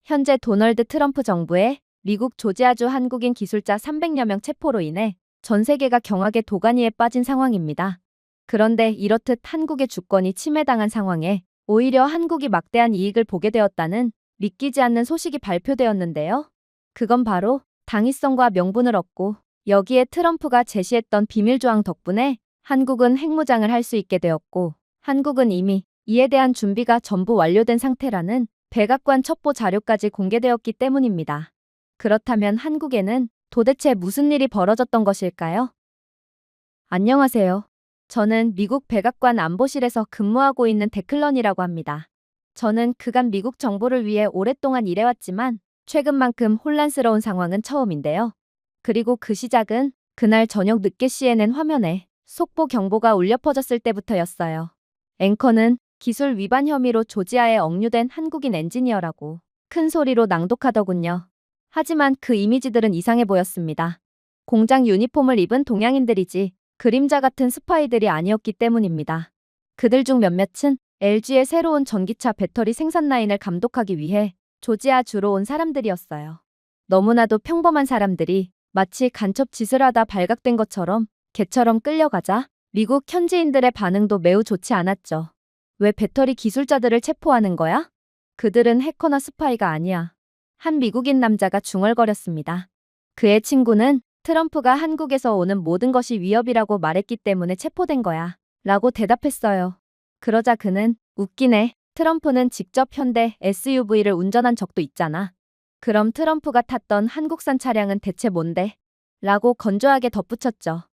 현재 도널드 트럼프 정부의 미국 조지아주 한국인 기술자 300여 명 체포로 인해 전 세계가 경악의 도가니에 빠진 상황입니다. 그런데 이렇듯 한국의 주권이 침해당한 상황에 오히려 한국이 막대한 이익을 보게 되었다는 믿기지 않는 소식이 발표되었는데요. 그건 바로 당위성과 명분을 얻고 여기에 트럼프가 제시했던 비밀조항 덕분에 한국은 핵무장을 할 수 있게 되었고 한국은 이미 이에 대한 준비가 전부 완료된 상태라는 백악관 첩보 자료까지 공개되었기 때문입니다. 그렇다면 한국에는 도대체 무슨 일이 벌어졌던 것일까요? 안녕하세요. 저는 미국 백악관 안보실에서 근무하고 있는 데클런이라고 합니다. 저는 그간 미국 정부를 위해 오랫동안 일해왔지만 최근만큼 혼란스러운 상황은 처음인데요. 그리고 그 시작은 그날 저녁 늦게 CNN 화면에 속보 경보가 울려 퍼졌을 때부터였어요. 앵커는 기술 위반 혐의로 조지아에 억류된 한국인 엔지니어라고 큰 소리로 낭독하더군요. 하지만 그 이미지들은 이상해 보였습니다. 공장 유니폼을 입은 동양인들이지 그림자 같은 스파이들이 아니었기 때문입니다. 그들 중 몇몇은 LG의 새로운 전기차 배터리 생산 라인을 감독하기 위해 조지아주로 온 사람들이었어요. 너무나도 평범한 사람들이 마치 간첩 짓을 하다 발각된 것처럼 개처럼 끌려가자 미국 현지인들의 반응도 매우 좋지 않았죠. 왜 배터리 기술자들을 체포하는 거야? 그들은 해커나 스파이가 아니야. 한 미국인 남자가 중얼거렸습니다. 그의 친구는 트럼프가 한국에서 오는 모든 것이 위협이라고 말했기 때문에 체포된 거야. 라고 대답했어요. 그러자 그는 웃기네. 트럼프는 직접 현대 SUV를 운전한 적도 있잖아. 그럼 트럼프가 탔던 한국산 차량은 대체 뭔데? 라고 건조하게 덧붙였죠.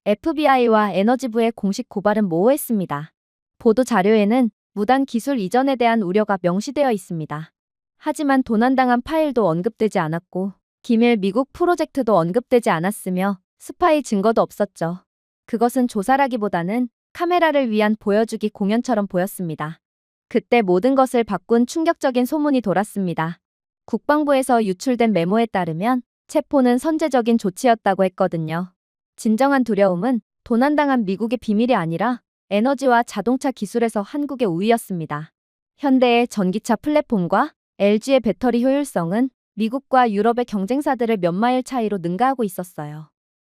FBI와 에너지부의 공식 고발은 모호했습니다. 보도 자료에는 무단 기술 이전에 대한 우려가 명시되어 있습니다. 하지만 도난당한 파일도 언급되지 않았고 기밀 미국 프로젝트도 언급되지 않았으며 스파이 증거도 없었죠. 그것은 조사라기보다는 카메라를 위한 보여주기 공연처럼 보였습니다. 그때 모든 것을 바꾼 충격적인 소문이 돌았습니다. 국방부에서 유출된 메모에 따르면 체포는 선제적인 조치였다고 했거든요. 진정한 두려움은 도난당한 미국의 비밀이 아니라 에너지와 자동차 기술에서 한국의 우위였습니다. 현대의 전기차 플랫폼과 LG의 배터리 효율성은 미국과 유럽의 경쟁사들을 몇 마일 차이로 능가하고 있었어요.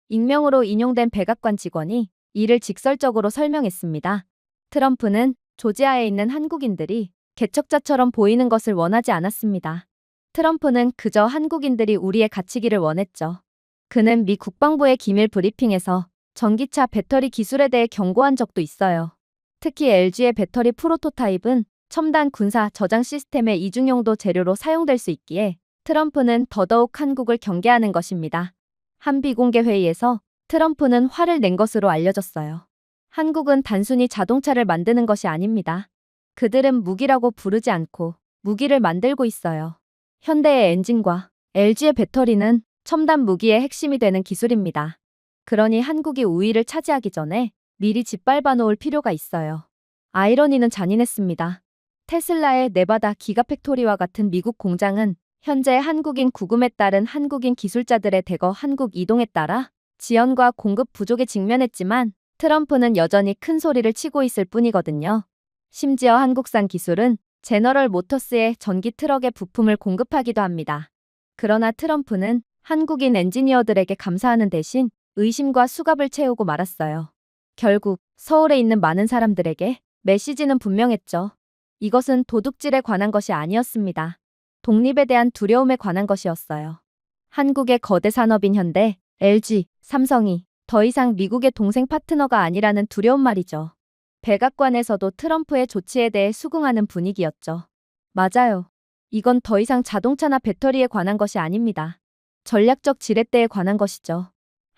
익명으로 인용된 백악관 직원이 이를 직설적으로 설명했습니다. 트럼프는 조지아에 있는 한국인들이 개척자처럼 보이는 것을 원하지 않았습니다. 트럼프는 그저 한국인들이 우리의 갇히기를 원했죠. 그는 미 국방부의 기밀 브리핑에서 전기차 배터리 기술에 대해 경고한 적도 있어요. 특히 LG의 배터리 프로토타입은 첨단 군사 저장 시스템의 이중용도 재료로 사용될 수 있기에 트럼프는 더더욱 한국을 경계하는 것입니다. 한 비공개 회의에서 트럼프는 화를 낸 것으로 알려졌어요. 한국은 단순히 자동차를 만드는 것이 아닙니다. 그들은 무기라고 부르지 않고 무기를 만들고 있어요. 현대의 엔진과 LG의 배터리는 첨단 무기의 핵심이 되는 기술입니다. 그러니 한국이 우위를 차지하기 전에 미리 짓밟아 놓을 필요가 있어요. 아이러니는 잔인했습니다. 테슬라의 네바다 기가팩토리와 같은 미국 공장은 현재 한국인 구금에 따른 한국인 기술자들의 대거 한국 이동에 따라 지원과 공급 부족에 직면했지만 트럼프는 여전히 큰 소리를 치고 있을 뿐이거든요. 심지어 한국산 기술은 제너럴 모터스의 전기 트럭의 부품을 공급하기도 합니다. 그러나 트럼프는 한국인 엔지니어들에게 감사하는 대신 의심과 수갑을 채우고 말았어요. 결국 서울에 있는 많은 사람들에게 메시지는 분명했죠. 이것은 도둑질에 관한 것이 아니었습니다. 독립에 대한 두려움에 관한 것이었어요. 한국의 거대 산업인 현대, LG, 삼성이 더 이상 미국의 동생 파트너가 아니라는 두려움 말이죠. 백악관에서도 트럼프의 조치에 대해 수긍하는 분위기였죠. 맞아요. 이건 더 이상 자동차나 배터리에 관한 것이 아닙니다. 전략적 지렛대에 관한 것이죠.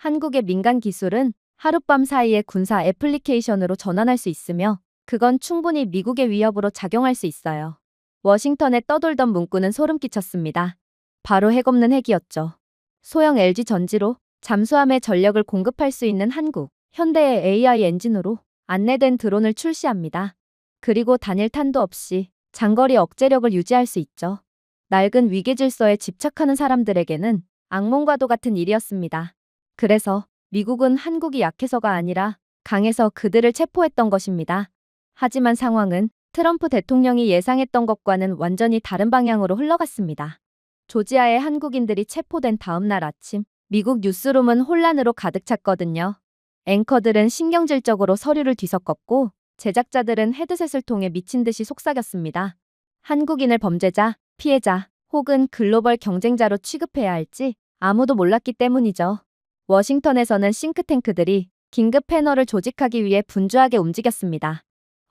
한국의 민간 기술은 하룻밤 사이에 군사 애플리케이션으로 전환할 수 있으며 그건 충분히 미국의 위협으로 작용할 수 있어요. 워싱턴에 떠돌던 문구는 소름 끼쳤습니다. 바로 핵없는 핵이었죠. 소형 LG 전지로 잠수함의 전력을 공급할 수 있는 한국, 현대의 AI 엔진으로 안내된 드론을 출시합니다. 그리고 단일탄도 없이 장거리 억제력을 유지할 수 있죠. 낡은 위계 질서에 집착하는 사람들에게는 악몽과도 같은 일이었습니다. 그래서 미국은 한국이 약해서가 아니라 강해서 그들을 체포했던 것입니다. 하지만 상황은 트럼프 대통령이 예상했던 것과는 완전히 다른 방향으로 흘러갔습니다. 조지아의 한국인들이 체포된 다음 날 아침, 미국 뉴스룸은 혼란으로 가득 찼거든요. 앵커들은 신경질적으로 서류를 뒤섞었고, 제작자들은 헤드셋을 통해 미친 듯이 속삭였습니다. 한국인을 범죄자, 피해자, 혹은 글로벌 경쟁자로 취급해야 할지 아무도 몰랐기 때문이죠. 워싱턴에서는 싱크탱크들이 긴급 패널을 조직하기 위해 분주하게 움직였습니다.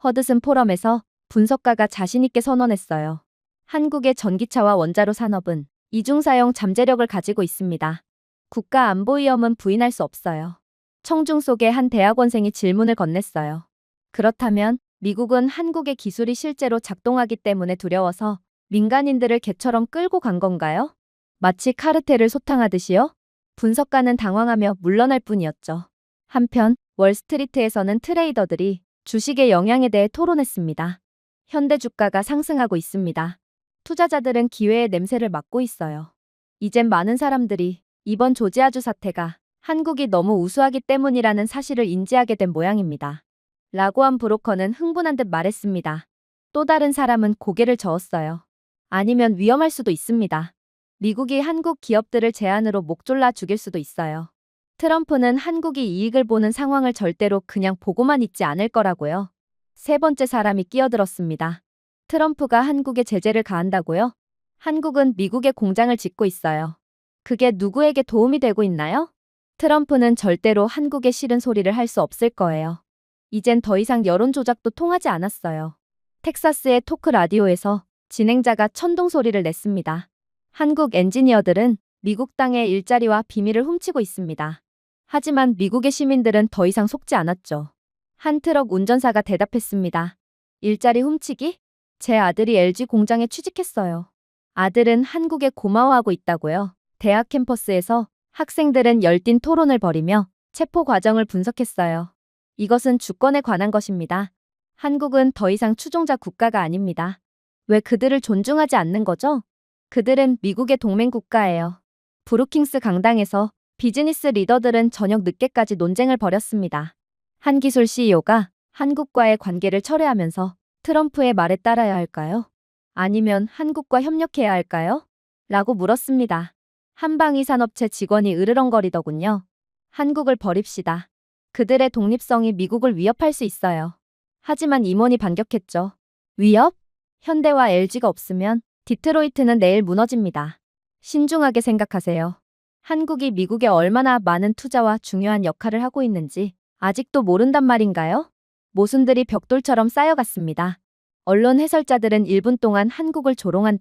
허드슨 포럼에서 분석가가 자신있게 선언했어요. 한국의 전기차와 원자로 산업은 이중사용 잠재력을 가지고 있습니다. 국가 안보 위험은 부인할 수 없어요. 청중 속의 한 대학원생이 질문을 건넸어요. 그렇다면 미국은 한국의 기술이 실제로 작동하기 때문에 두려워서 민간인들을 개처럼 끌고 간 건가요? 마치 카르텔을 소탕하듯이요? 분석가는 당황하며 물러날 뿐이었죠. 한편 월스트리트에서는 트레이더들이 주식의 영향에 대해 토론했습니다. 현대 주가가 상승하고 있습니다. 투자자들은 기회의 냄새를 맡고 있어요. 이젠 많은 사람들이 이번 조지아주 사태가 한국이 너무 우수하기 때문이라는 사실을 인지하게 된 모양입니다. 라고 한 브로커는 흥분한 듯 말했습니다. 또 다른 사람은 고개를 저었어요. 아니면 위험할 수도 있습니다. 미국이 한국 기업들을 제한으로 목 졸라 죽일 수도 있어요. 트럼프는 한국이 이익을 보는 상황을 절대로 그냥 보고만 있지 않을 거라고요. 세 번째 사람이 끼어들었습니다. 트럼프가 한국에 제재를 가한다고요? 한국은 미국에 공장을 짓고 있어요. 그게 누구에게 도움이 되고 있나요? 트럼프는 절대로 한국에 싫은 소리를 할 수 없을 거예요. 이젠 더 이상 여론 조작도 통하지 않았어요. 텍사스의 토크 라디오에서 진행자가 천둥 소리를 냈습니다. 한국 엔지니어들은 미국 땅의 일자리와 비밀을 훔치고 있습니다. 하지만 미국의 시민들은 더 이상 속지 않았죠. 한 트럭 운전사가 대답했습니다. 일자리 훔치기? 제 아들이 LG 공장에 취직했어요. 아들은 한국에 고마워하고 있다고요. 대학 캠퍼스에서 학생들은 열띤 토론을 벌이며 체포 과정을 분석했어요. 이것은 주권에 관한 것입니다. 한국은 더 이상 추종자 국가가 아닙니다. 왜 그들을 존중하지 않는 거죠? 그들은 미국의 동맹 국가예요. 브루킹스 강당에서 비즈니스 리더들은 저녁 늦게까지 논쟁을 벌였습니다. 한 기술 CEO가 한국과의 관계를 철회하면서 트럼프의 말에 따라야 할까요? 아니면 한국과 협력해야 할까요? 라고 물었습니다. 한방위 산업체 직원이 으르렁거리더군요. 한국을 버립시다. 그들의 독립성이 미국을 위협할 수 있어요. 하지만 임원이 반격했죠. 위협? 현대와 LG가 없으면 디트로이트는 내일 무너집니다. 신중하게 생각하세요. 한국이 미국에 얼마나 많은 투자와 중요한 역할을 하고 있는지 아직도 모른단 말인가요? 모순들이 벽돌처럼 쌓여갔습니다. 언론 해설자들은 1분 동안 한국을 조롱한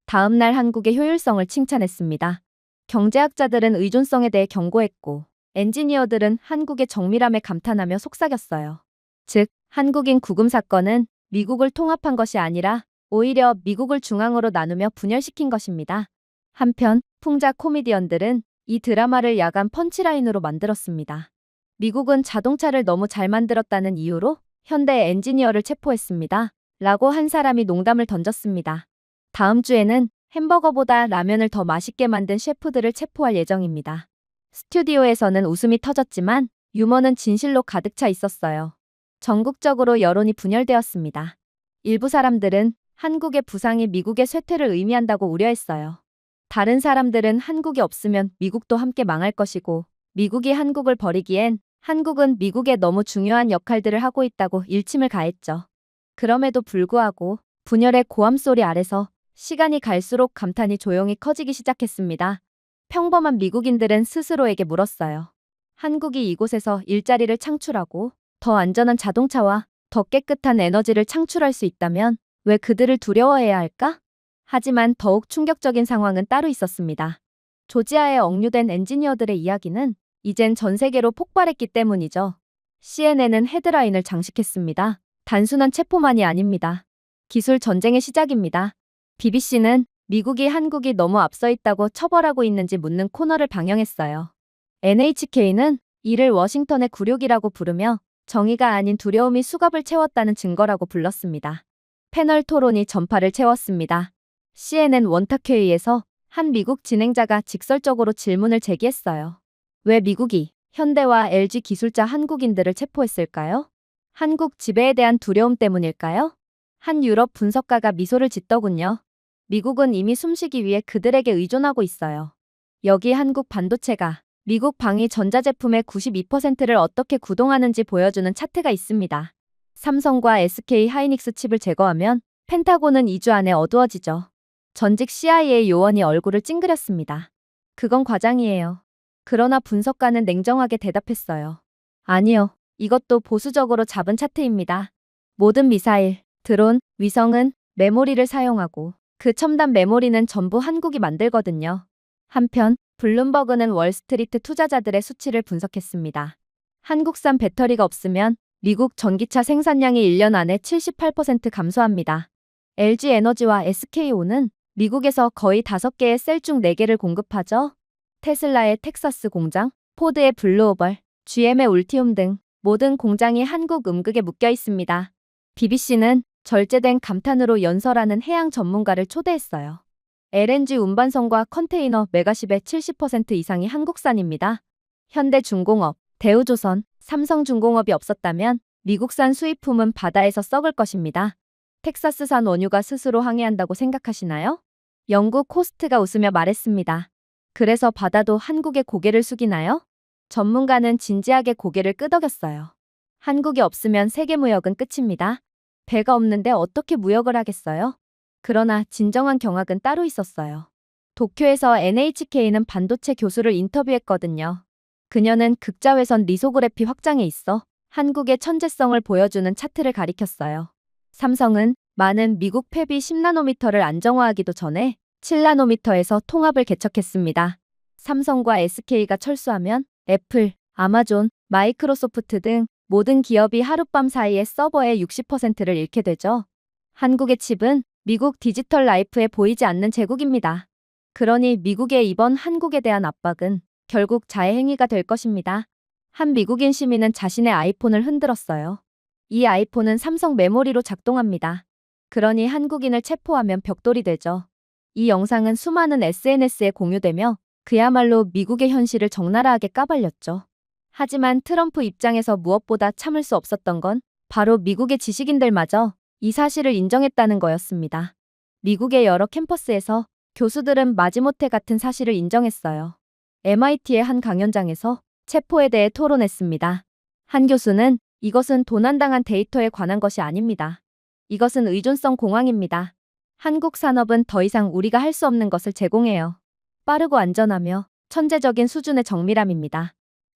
다음 날 한국의 효율성을 칭찬했습니다. 경제학자들은 의존성에 대해 경고했고, 엔지니어들은 한국의 정밀함에 감탄하며 속삭였어요. 즉, 한국인 구금 사건은 미국을 통합한 것이 아니라 오히려 미국을 중앙으로 나누며 분열시킨 것입니다. 한편 풍자 코미디언들은 이 드라마를 야간 펀치라인으로 만들었습니다. 미국은 자동차를 너무 잘 만들었다는 이유로 현대 엔지니어를 체포했습니다. 라고 한 사람이 농담을 던졌습니다. 다음 주에는 햄버거보다 라면을 더 맛있게 만든 셰프들을 체포할 예정입니다. 스튜디오에서는 웃음이 터졌지만 유머는 진실로 가득 차 있었어요. 전국적으로 여론이 분열되었습니다. 일부 사람들은 한국의 부상이 미국의 쇠퇴를 의미한다고 우려했어요. 다른 사람들은 한국이 없으면 미국도 함께 망할 것이고, 미국이 한국을 버리기엔 한국은 미국에 너무 중요한 역할들을 하고 있다고 일침을 가했죠. 그럼에도 불구하고 분열의 고함소리 아래서 시간이 갈수록 감탄이 조용히 커지기 시작했습니다. 평범한 미국인들은 스스로에게 물었어요. 한국이 이곳에서 일자리를 창출하고 더 안전한 자동차와 더 깨끗한 에너지를 창출할 수 있다면 왜 그들을 두려워해야 할까? 하지만 더욱 충격적인 상황은 따로 있었습니다. 조지아에 억류된 엔지니어들의 이야기는 이젠 전 세계로 폭발했기 때문이죠. CNN은 헤드라인을 장식했습니다. 단순한 체포만이 아닙니다. 기술 전쟁의 시작입니다. BBC는 미국이 한국이 너무 앞서 있다고 처벌하고 있는지 묻는 코너를 방영했어요. NHK는 이를 워싱턴의 굴욕이라고 부르며 정의가 아닌 두려움이 수갑을 채웠다는 증거라고 불렀습니다. 패널 토론이 전파를 채웠습니다. CNN 원탁회의에서 한 미국 진행자가 직설적으로 질문을 제기했어요. 왜 미국이 현대와 LG 기술자 한국인들을 체포했을까요? 한국 지배에 대한 두려움 때문일까요? 한 유럽 분석가가 미소를 짓더군요. 미국은 이미 숨쉬기 위해 그들에게 의존하고 있어요. 여기 한국 반도체가 미국 방위 전자제품의 92%를 어떻게 구동하는지 보여주는 차트가 있습니다. 삼성과 SK 하이닉스 칩을 제거하면 펜타곤은 2주 안에 어두워지죠. 전직 CIA 요원이 얼굴을 찡그렸습니다. 그건 과장이에요. 그러나 분석가는 냉정하게 대답했어요. 아니요. 이것도 보수적으로 잡은 차트입니다. 모든 미사일, 드론, 위성은 메모리를 사용하고 그 첨단 메모리는 전부 한국이 만들거든요. 한편 블룸버그는 월스트리트 투자자들의 수치를 분석했습니다. 한국산 배터리가 없으면 미국 전기차 생산량이 1년 안에 78% 감소합니다. LG에너지와 SK온은 미국에서 거의 5개의 셀 중 4개를 공급하죠. 테슬라의 텍사스 공장, 포드의 블루오벌, GM의 울티움 등 모든 공장이 한국 음극에 묶여 있습니다. BBC는 절제된 감탄으로 연설하는 해양 전문가를 초대했어요. LNG 운반선과 컨테이너 메가십의 70% 이상이 한국산입니다. 현대중공업, 대우조선, 삼성중공업이 없었다면 미국산 수입품은 바다에서 썩을 것입니다. 텍사스산 원유가 스스로 항해한다고 생각하시나요? 영국 코스트가 웃으며 말했습니다. 그래서 바다도 한국에 고개를 숙이나요? 전문가는 진지하게 고개를 끄덕였어요. 한국이 없으면 세계무역은 끝입니다. 배가 없는데 어떻게 무역을 하겠어요? 그러나 진정한 경악은 따로 있었어요. 도쿄에서 NHK는 반도체 교수를 인터뷰했거든요. 그녀는 극자회선 리소그래피 확장에 있어 한국의 천재성을 보여주는 차트를 가리켰어요. 삼성은 많은 미국 팹이 10나노미터를 안정화하기도 전에 7나노미터에서 통합을 개척했습니다. 삼성과 SK가 철수하면 애플, 아마존, 마이크로소프트 등 모든 기업이 하룻밤 사이에 서버의 60%를 잃게 되죠. 한국의 칩은 미국 디지털 라이프에 보이지 않는 제국입니다. 그러니 미국의 이번 한국에 대한 압박은 결국 자해행위가 될 것입니다. 한 미국인 시민은 자신의 아이폰을 흔들었어요. 이 아이폰은 삼성 메모리로 작동합니다. 그러니 한국인을 체포하면 벽돌이 되죠. 이 영상은 수많은 SNS에 공유되며 그야말로 미국의 현실을 적나라하게 까발렸죠. 하지만 트럼프 입장에서 무엇보다 참을 수 없었던 건 바로 미국의 지식인들마저 이 사실을 인정했다는 거였습니다. 미국의 여러 캠퍼스에서 교수들은 마지못해 같은 사실을 인정했어요. MIT의 한 강연장에서 체포에 대해 토론했습니다. 한 교수는 이것은 도난당한 데이터에 관한 것이 아닙니다. 이것은 의존성 공황입니다. 한국 산업은 더 이상 우리가 할 수 없는 것을 제공해요. 빠르고 안전하며 천재적인 수준의 정밀함입니다.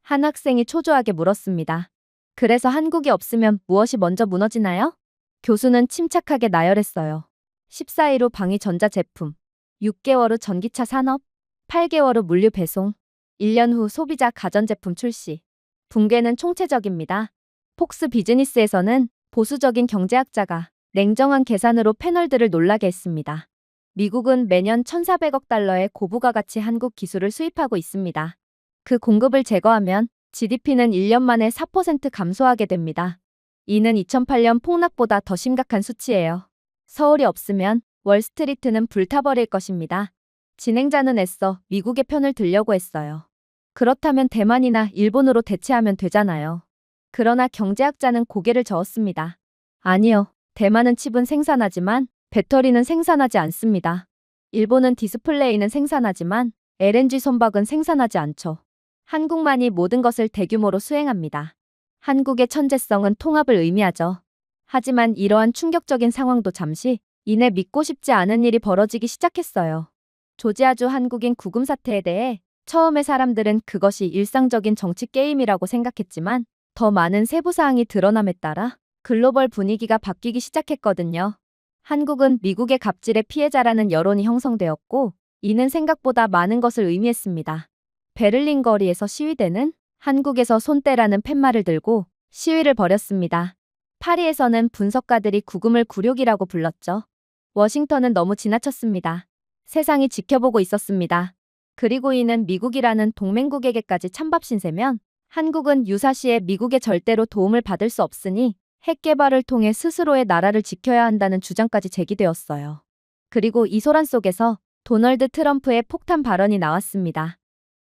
한 학생이 초조하게 물었습니다. 그래서 한국이 없으면 무엇이 먼저 무너지나요? 교수는 침착하게 나열했어요. 14일 후 방위 전자제품, 6개월 후 전기차 산업, 8개월 후 물류 배송, 1년 후 소비자 가전제품 출시. 붕괴는 총체적입니다. 폭스 비즈니스에서는 보수적인 경제학자가 냉정한 계산으로 패널들을 놀라게 했습니다. 미국은 매년 1,400억 달러의 고부가 가치 한국 기술을 수입하고 있습니다. 그 공급을 제거하면 GDP는 1년 만에 4% 감소하게 됩니다. 이는 2008년 폭락보다 더 심각한 수치예요. 서울이 없으면 월스트리트는 불타버릴 것입니다. 진행자는 애써 미국의 편을 들려고 했어요. 그렇다면 대만이나 일본으로 대체하면 되잖아요. 그러나 경제학자는 고개를 저었습니다. 아니요. 대만은 칩은 생산하지만 배터리는 생산하지 않습니다. 일본은 디스플레이는 생산하지만 LNG 선박은 생산하지 않죠. 한국만이 모든 것을 대규모로 수행합니다. 한국의 천재성은 통합을 의미하죠. 하지만 이러한 충격적인 상황도 잠시 이내 믿고 싶지 않은 일이 벌어지기 시작했어요. 조지아주 한국인 구금 사태에 대해 처음에 사람들은 그것이 일상적인 정치 게임이라고 생각했지만 더 많은 세부 사항이 드러남에 따라 글로벌 분위기가 바뀌기 시작했거든요. 한국은 미국의 갑질의 피해자라는 여론이 형성되었고 이는 생각보다 많은 것을 의미했습니다. 베를린 거리에서 시위대는 한국에서 손떼라는 팻말을 들고 시위를 벌였습니다. 파리에서는 분석가들이 구금을 굴욕이라고 불렀죠. 워싱턴은 너무 지나쳤습니다. 세상이 지켜보고 있었습니다. 그리고 이는 미국이라는 동맹국에게까지 찬밥 신세면 한국은 유사시에 미국의 절대로 도움을 받을 수 없으니 핵 개발을 통해 스스로의 나라를 지켜야 한다는 주장까지 제기되었어요. 그리고 이 소란 속에서 도널드 트럼프의 폭탄 발언이 나왔습니다.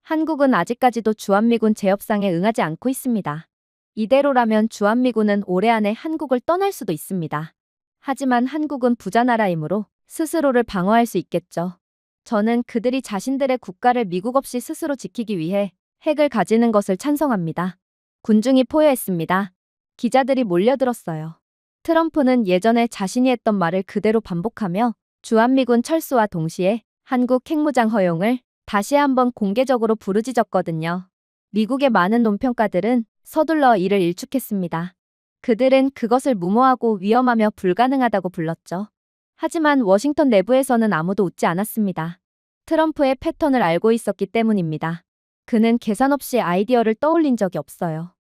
한국은 아직까지도 주한미군 재협상에 응하지 않고 있습니다. 이대로라면 주한미군은 올해 안에 한국을 떠날 수도 있습니다. 하지만 한국은 부자 나라이므로 스스로를 방어할 수 있겠죠. 저는 그들이 자신들의 국가를 미국 없이 스스로 지키기 위해 핵을 가지는 것을 찬성합니다. 군중이 포효했습니다. 기자들이 몰려들었어요. 트럼프는 예전에 자신이 했던 말을 그대로 반복하며 주한미군 철수와 동시에 한국 핵무장 허용을 다시 한번 공개적으로 부르짖었거든요. 미국의 많은 논평가들은 서둘러 이를 일축했습니다. 그들은 그것을 무모하고 위험하며 불가능하다고 불렀죠. 하지만 워싱턴 내부에서는 아무도 웃지 않았습니다. 트럼프의 패턴을 알고 있었기 때문입니다. 그는 계산 없이 아이디어를 떠올린 적이 없어요.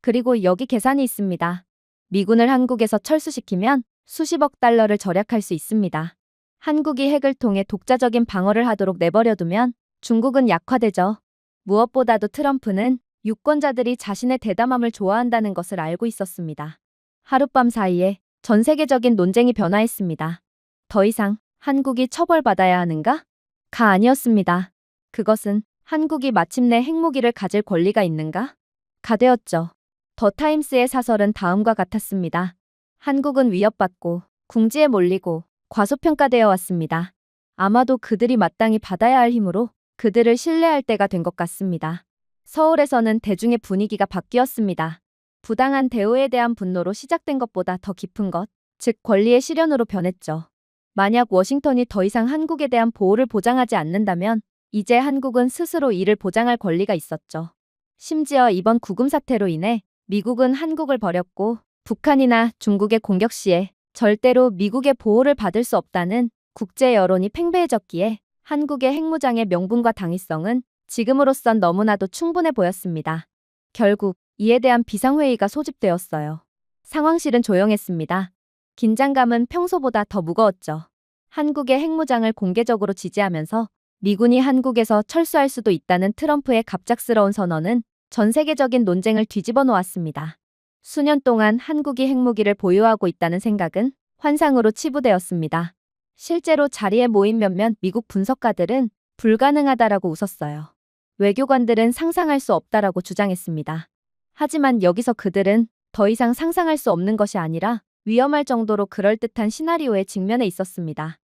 그리고 여기 계산이 있습니다. 미군을 한국에서 철수시키면 수십억 달러를 절약할 수 있습니다. 한국이 핵을 통해 독자적인 방어를 하도록 내버려두면 중국은 약화되죠. 무엇보다도 트럼프는 유권자들이 자신의 대담함을 좋아한다는 것을 알고 있었습니다. 하룻밤 사이에 전 세계적인 논쟁이 변화했습니다. 더 이상 한국이 처벌받아야 하는가? 가 아니었습니다. 그것은 한국이 마침내 핵무기를 가질 권리가 있는가? 가 되었죠. 더 타임스의 사설은 다음과 같았습니다. 한국은 위협받고 궁지에 몰리고 과소평가되어 왔습니다. 아마도 그들이 마땅히 받아야 할 힘으로 그들을 신뢰할 때가 된 것 같습니다. 서울에서는 대중의 분위기가 바뀌었습니다. 부당한 대우에 대한 분노로 시작된 것보다 더 깊은 것, 즉 권리의 실현으로 변했죠. 만약 워싱턴이 더 이상 한국에 대한 보호를 보장하지 않는다면 이제 한국은 스스로 이를 보장할 권리가 있었죠. 심지어 이번 구금 사태로 인해 미국은 한국을 버렸고 북한이나 중국의 공격 시에 절대로 미국의 보호를 받을 수 없다는 국제 여론이 팽배해졌기에 한국의 핵무장의 명분과 당위성은 지금으로선 너무나도 충분해 보였습니다. 결국 이에 대한 비상회의가 소집되었어요. 상황실은 조용했습니다. 긴장감은 평소보다 더 무거웠죠. 한국의 핵무장을 공개적으로 지지하면서 미군이 한국에서 철수할 수도 있다는 트럼프의 갑작스러운 선언은 전 세계적인 논쟁을 뒤집어 놓았습니다. 수년 동안 한국이 핵무기를 보유하고 있다는 생각은 환상으로 치부되었습니다. 실제로 자리에 모인 몇몇 미국 분석가들은 불가능하다라고 웃었어요. 외교관들은 상상할 수 없다라고 주장했습니다. 하지만 여기서 그들은 더 이상 상상할 수 없는 것이 아니라 위험할 정도로 그럴듯한 시나리오에 직면해 있었습니다.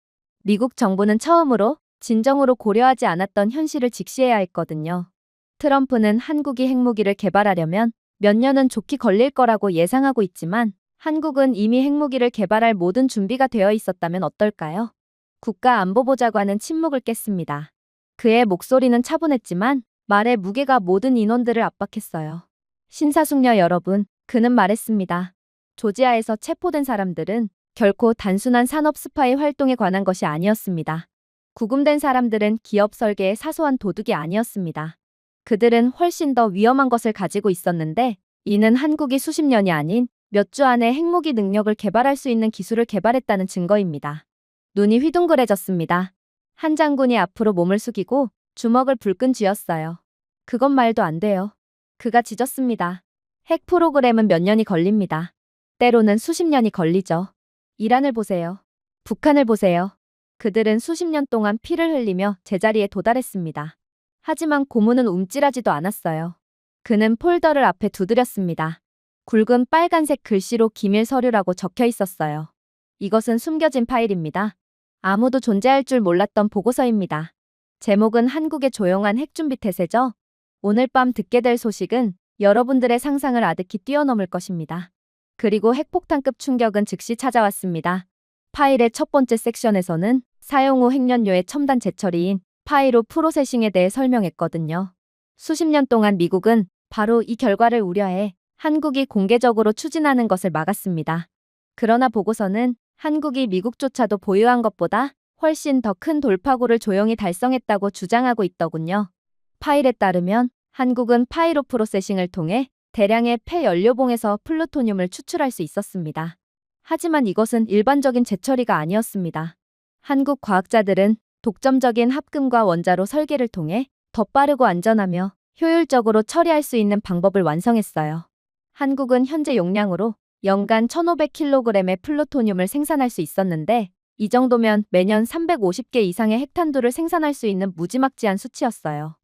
미국 정부는 처음으로 진정으로 고려하지 않았던 현실을 직시해야 했거든요. 트럼프는 한국이 핵무기를 개발하려면 몇 년은 좋게 걸릴 거라고 예상하고 있지만 한국은 이미 핵무기를 개발할 모든 준비가 되어 있었다면 어떨까요? 국가안보보좌관은 침묵을 깼습니다. 그의 목소리는 차분했지만 말의 무게가 모든 인원들을 압박했어요. 신사숙녀 여러분, 그는 말했습니다. 조지아에서 체포된 사람들은 결코 단순한 산업 스파이 활동에 관한 것이 아니었습니다. 구금된 사람들은 기업 설계의 사소한 도둑이 아니었습니다. 그들은 훨씬 더 위험한 것을 가지고 있었는데 이는 한국이 수십 년이 아닌 몇 주 안에 핵무기 능력을 개발할 수 있는 기술을 개발했다는 증거입니다. 눈이 휘둥그레졌습니다. 한 장군이 앞으로 몸을 숙이고 주먹을 불끈 쥐었어요. 그건 말도 안 돼요. 그가 짖었습니다. 핵 프로그램은 몇 년이 걸립니다. 때로는 수십 년이 걸리죠. 이란을 보세요. 북한을 보세요. 그들은 수십 년 동안 피를 흘리며 제자리에 도달했습니다. 하지만 고문은 움찔하지도 않았어요. 그는 폴더를 앞에 두드렸습니다. 굵은 빨간색 글씨로 기밀 서류라고 적혀 있었어요. 이것은 숨겨진 파일입니다. 아무도 존재할 줄 몰랐던 보고서입니다. 제목은 한국의 조용한 핵준비 태세죠. 오늘 밤 듣게 될 소식은 여러분들의 상상을 아득히 뛰어넘을 것입니다. 그리고 핵폭탄급 충격은 즉시 찾아왔습니다. 파일의 첫 번째 섹션에서는 사용 후 핵연료의 첨단 재처리인 파이로 프로세싱에 대해 설명했거든요. 수십 년 동안 미국은 바로 이 결과를 우려해 한국이 공개적으로 추진하는 것을 막았습니다. 그러나 보고서는 한국이 미국조차도 보유한 것보다 훨씬 더 큰 돌파구를 조용히 달성했다고 주장하고 있더군요. 파일에 따르면 한국은 파이로 프로세싱을 통해 대량의 폐연료봉에서 플루토늄을 추출할 수 있었습니다. 하지만 이것은 일반적인 재처리가 아니었습니다. 한국 과학자들은 독점적인 합금과 원자로 설계를 통해 더 빠르고 안전하며 효율적으로 처리할 수 있는 방법을 완성했어요. 한국은 현재 용량으로 연간 1,500kg의 플루토늄을 생산할 수 있었는데 이 정도면 매년 350개 이상의 핵탄두를 생산할 수 있는 무지막지한 수치였어요.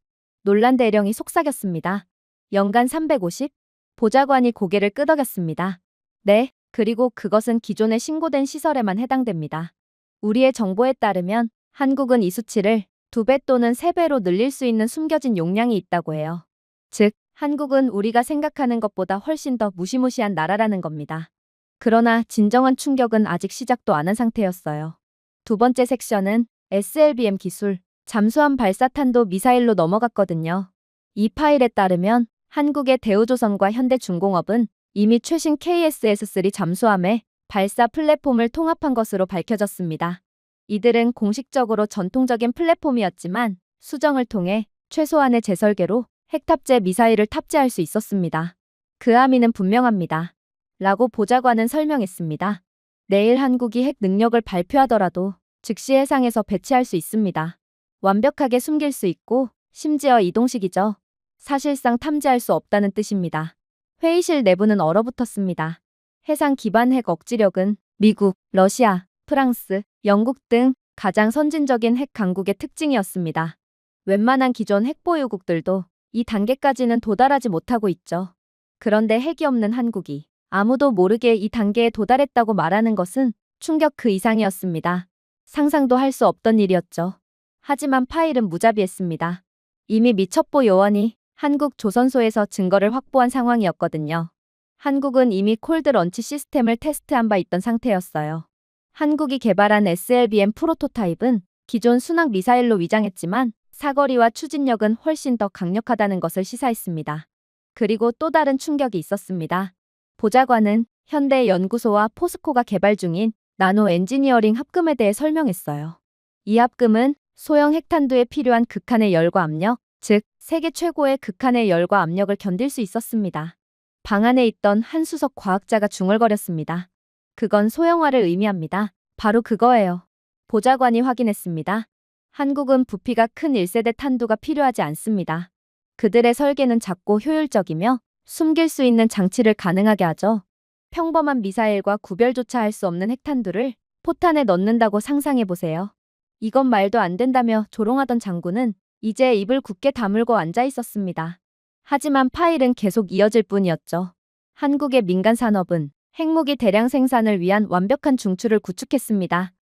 놀란 대령이 속삭였습니다. 연간 350? 보좌관이 고개를 끄덕였습니다. 네, 그리고 그것은 기존에 신고된 시설에만 해당됩니다. 우리의 정보에 따르면 한국은 이 수치를 2배 또는 3배로 늘릴 수 있는 숨겨진 용량이 있다고 해요. 즉, 한국은 우리가 생각하는 것보다 훨씬 더 무시무시한 나라라는 겁니다. 그러나 진정한 충격은 아직 시작도 안 한 상태였어요. 두 번째 섹션은 SLBM 기술, 잠수함 발사탄도 미사일로 넘어갔거든요. 이 파일에 따르면 한국의 대우조선과 현대중공업은 이미 최신 KSS-3 잠수함의 발사 플랫폼을 통합한 것으로 밝혀졌습니다. 이들은 공식적으로 전통적인 플랫폼이었지만 수정을 통해 최소한의 재설계로 핵탑재 미사일을 탑재할 수 있었습니다. 그 함의는 분명합니다. 라고 보좌관은 설명했습니다. 내일 한국이 핵 능력을 발표하더라도 즉시 해상에서 배치할 수 있습니다. 완벽하게 숨길 수 있고 심지어 이동식이죠. 사실상 탐지할 수 없다는 뜻입니다. 회의실 내부는 얼어붙었습니다. 해상 기반 핵 억지력은 미국, 러시아, 프랑스, 영국 등 가장 선진적인 핵 강국의 특징이었습니다. 웬만한 기존 핵 보유국들도 이 단계까지는 도달하지 못하고 있죠. 그런데 핵이 없는 한국이 아무도 모르게 이 단계에 도달했다고 말하는 것은 충격 그 이상이었습니다. 상상도 할 수 없던 일이었죠. 하지만 파일은 무자비했습니다. 이미 미 첩보 요원이 한국 조선소에서 증거를 확보한 상황이었거든요. 한국은 이미 콜드 런치 시스템을 테스트한 바 있던 상태였어요. 한국이 개발한 SLBM 프로토타입은 기존 순항 미사일로 위장했지만 사거리와 추진력은 훨씬 더 강력하다는 것을 시사했습니다. 그리고 또 다른 충격이 있었습니다. 보좌관은 현대연구소와 포스코가 개발 중인 나노 엔지니어링 합금에 대해 설명했어요. 이 합금은 소형 핵탄두에 필요한 극한의 열과 압력, 즉 세계 최고의 극한의 열과 압력을 견딜 수 있었습니다. 방 안에 있던 한수석 과학자가 중얼거렸습니다. 그건 소형화를 의미합니다. 바로 그거예요. 보좌관이 확인했습니다. 한국은 부피가 큰 1세대 탄두가 필요하지 않습니다. 그들의 설계는 작고 효율적이며 숨길 수 있는 장치를 가능하게 하죠. 평범한 미사일과 구별조차 할 수 없는 핵탄두를 포탄에 넣는다고 상상해보세요. 이건 말도 안 된다며 조롱하던 장군은 이제 입을 굳게 다물고 앉아 있었습니다. 하지만 파일은 계속 이어질 뿐이었죠. 한국의 민간 산업은 핵무기 대량 생산을 위한 완벽한 중추를 구축했습니다.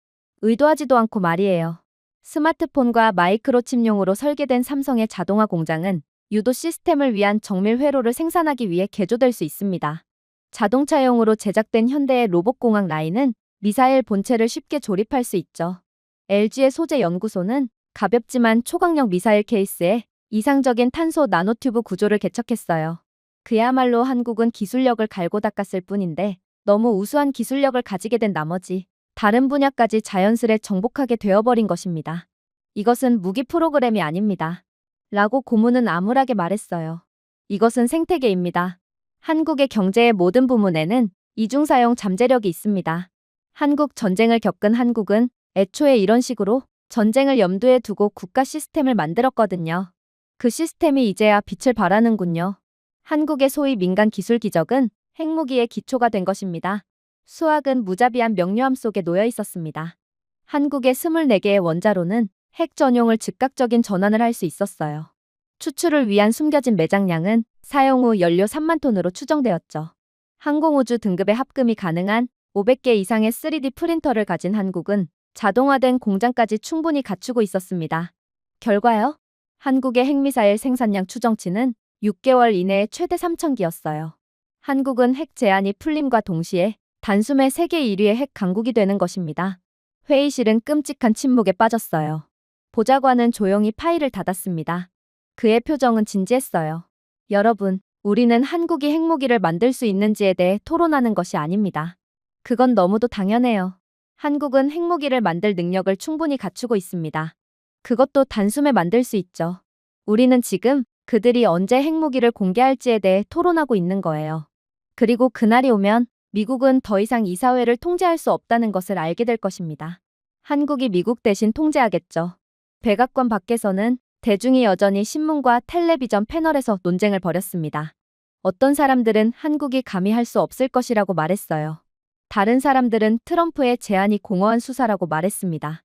의도하지도 않고 말이에요. 스마트폰과 마이크로칩용으로 설계된 삼성의 자동화 공장은 유도 시스템을 위한 정밀 회로를 생산하기 위해 개조될 수 있습니다. 자동차용으로 제작된 현대의 로봇공학 라인은 미사일 본체를 쉽게 조립할 수 있죠. LG의 소재 연구소는 가볍지만 초강력 미사일 케이스에 이상적인 탄소 나노튜브 구조를 개척했어요. 그야말로 한국은 기술력을 갈고 닦았을 뿐인데 너무 우수한 기술력을 가지게 된 나머지 다른 분야까지 자연스레 정복하게 되어버린 것입니다. 이것은 무기 프로그램이 아닙니다. 라고 고문은 암울하게 말했어요. 이것은 생태계입니다. 한국의 경제의 모든 부문에는 이중사용 잠재력이 있습니다. 한국 전쟁을 겪은 한국은 애초에 이런 식으로 전쟁을 염두에 두고 국가 시스템을 만들었거든요. 그 시스템이 이제야 빛을 발하는군요. 한국의 소위 민간 기술 기적은 핵무기의 기초가 된 것입니다. 수학은 무자비한 명료함 속에 놓여 있었습니다. 한국의 24개의 원자로는 핵 전용을 즉각적인 전환을 할 수 있었어요. 추출을 위한 숨겨진 매장량은 사용 후 연료 3만 톤으로 추정되었죠. 항공우주 등급의 합금이 가능한 500개 이상의 3D 프린터를 가진 한국은 자동화된 공장까지 충분히 갖추고 있었습니다. 결과요? 한국의 핵미사일 생산량 추정치는 6개월 이내에 최대 3,000기였어요. 한국은 핵 제한이 풀림과 동시에 단숨에 세계 1위의 핵 강국이 되는 것입니다. 회의실은 끔찍한 침묵에 빠졌어요. 보좌관은 조용히 파일을 닫았습니다. 그의 표정은 진지했어요. 여러분, 우리는 한국이 핵무기를 만들 수 있는지에 대해 토론하는 것이 아닙니다. 그건 너무도 당연해요. 한국은 핵무기를 만들 능력을 충분히 갖추고 있습니다. 그것도 단숨에 만들 수 있죠. 우리는 지금 그들이 언제 핵무기를 공개할지에 대해 토론하고 있는 거예요. 그리고 그날이 오면 미국은 더 이상 이 사회를 통제할 수 없다는 것을 알게 될 것입니다. 한국이 미국 대신 통제하겠죠. 백악관 밖에서는 대중이 여전히 신문과 텔레비전 패널에서 논쟁을 벌였습니다. 어떤 사람들은 한국이 감히 할 수 없을 것이라고 말했어요. 다른 사람들은 트럼프의 제안이 공허한 수사라고 말했습니다.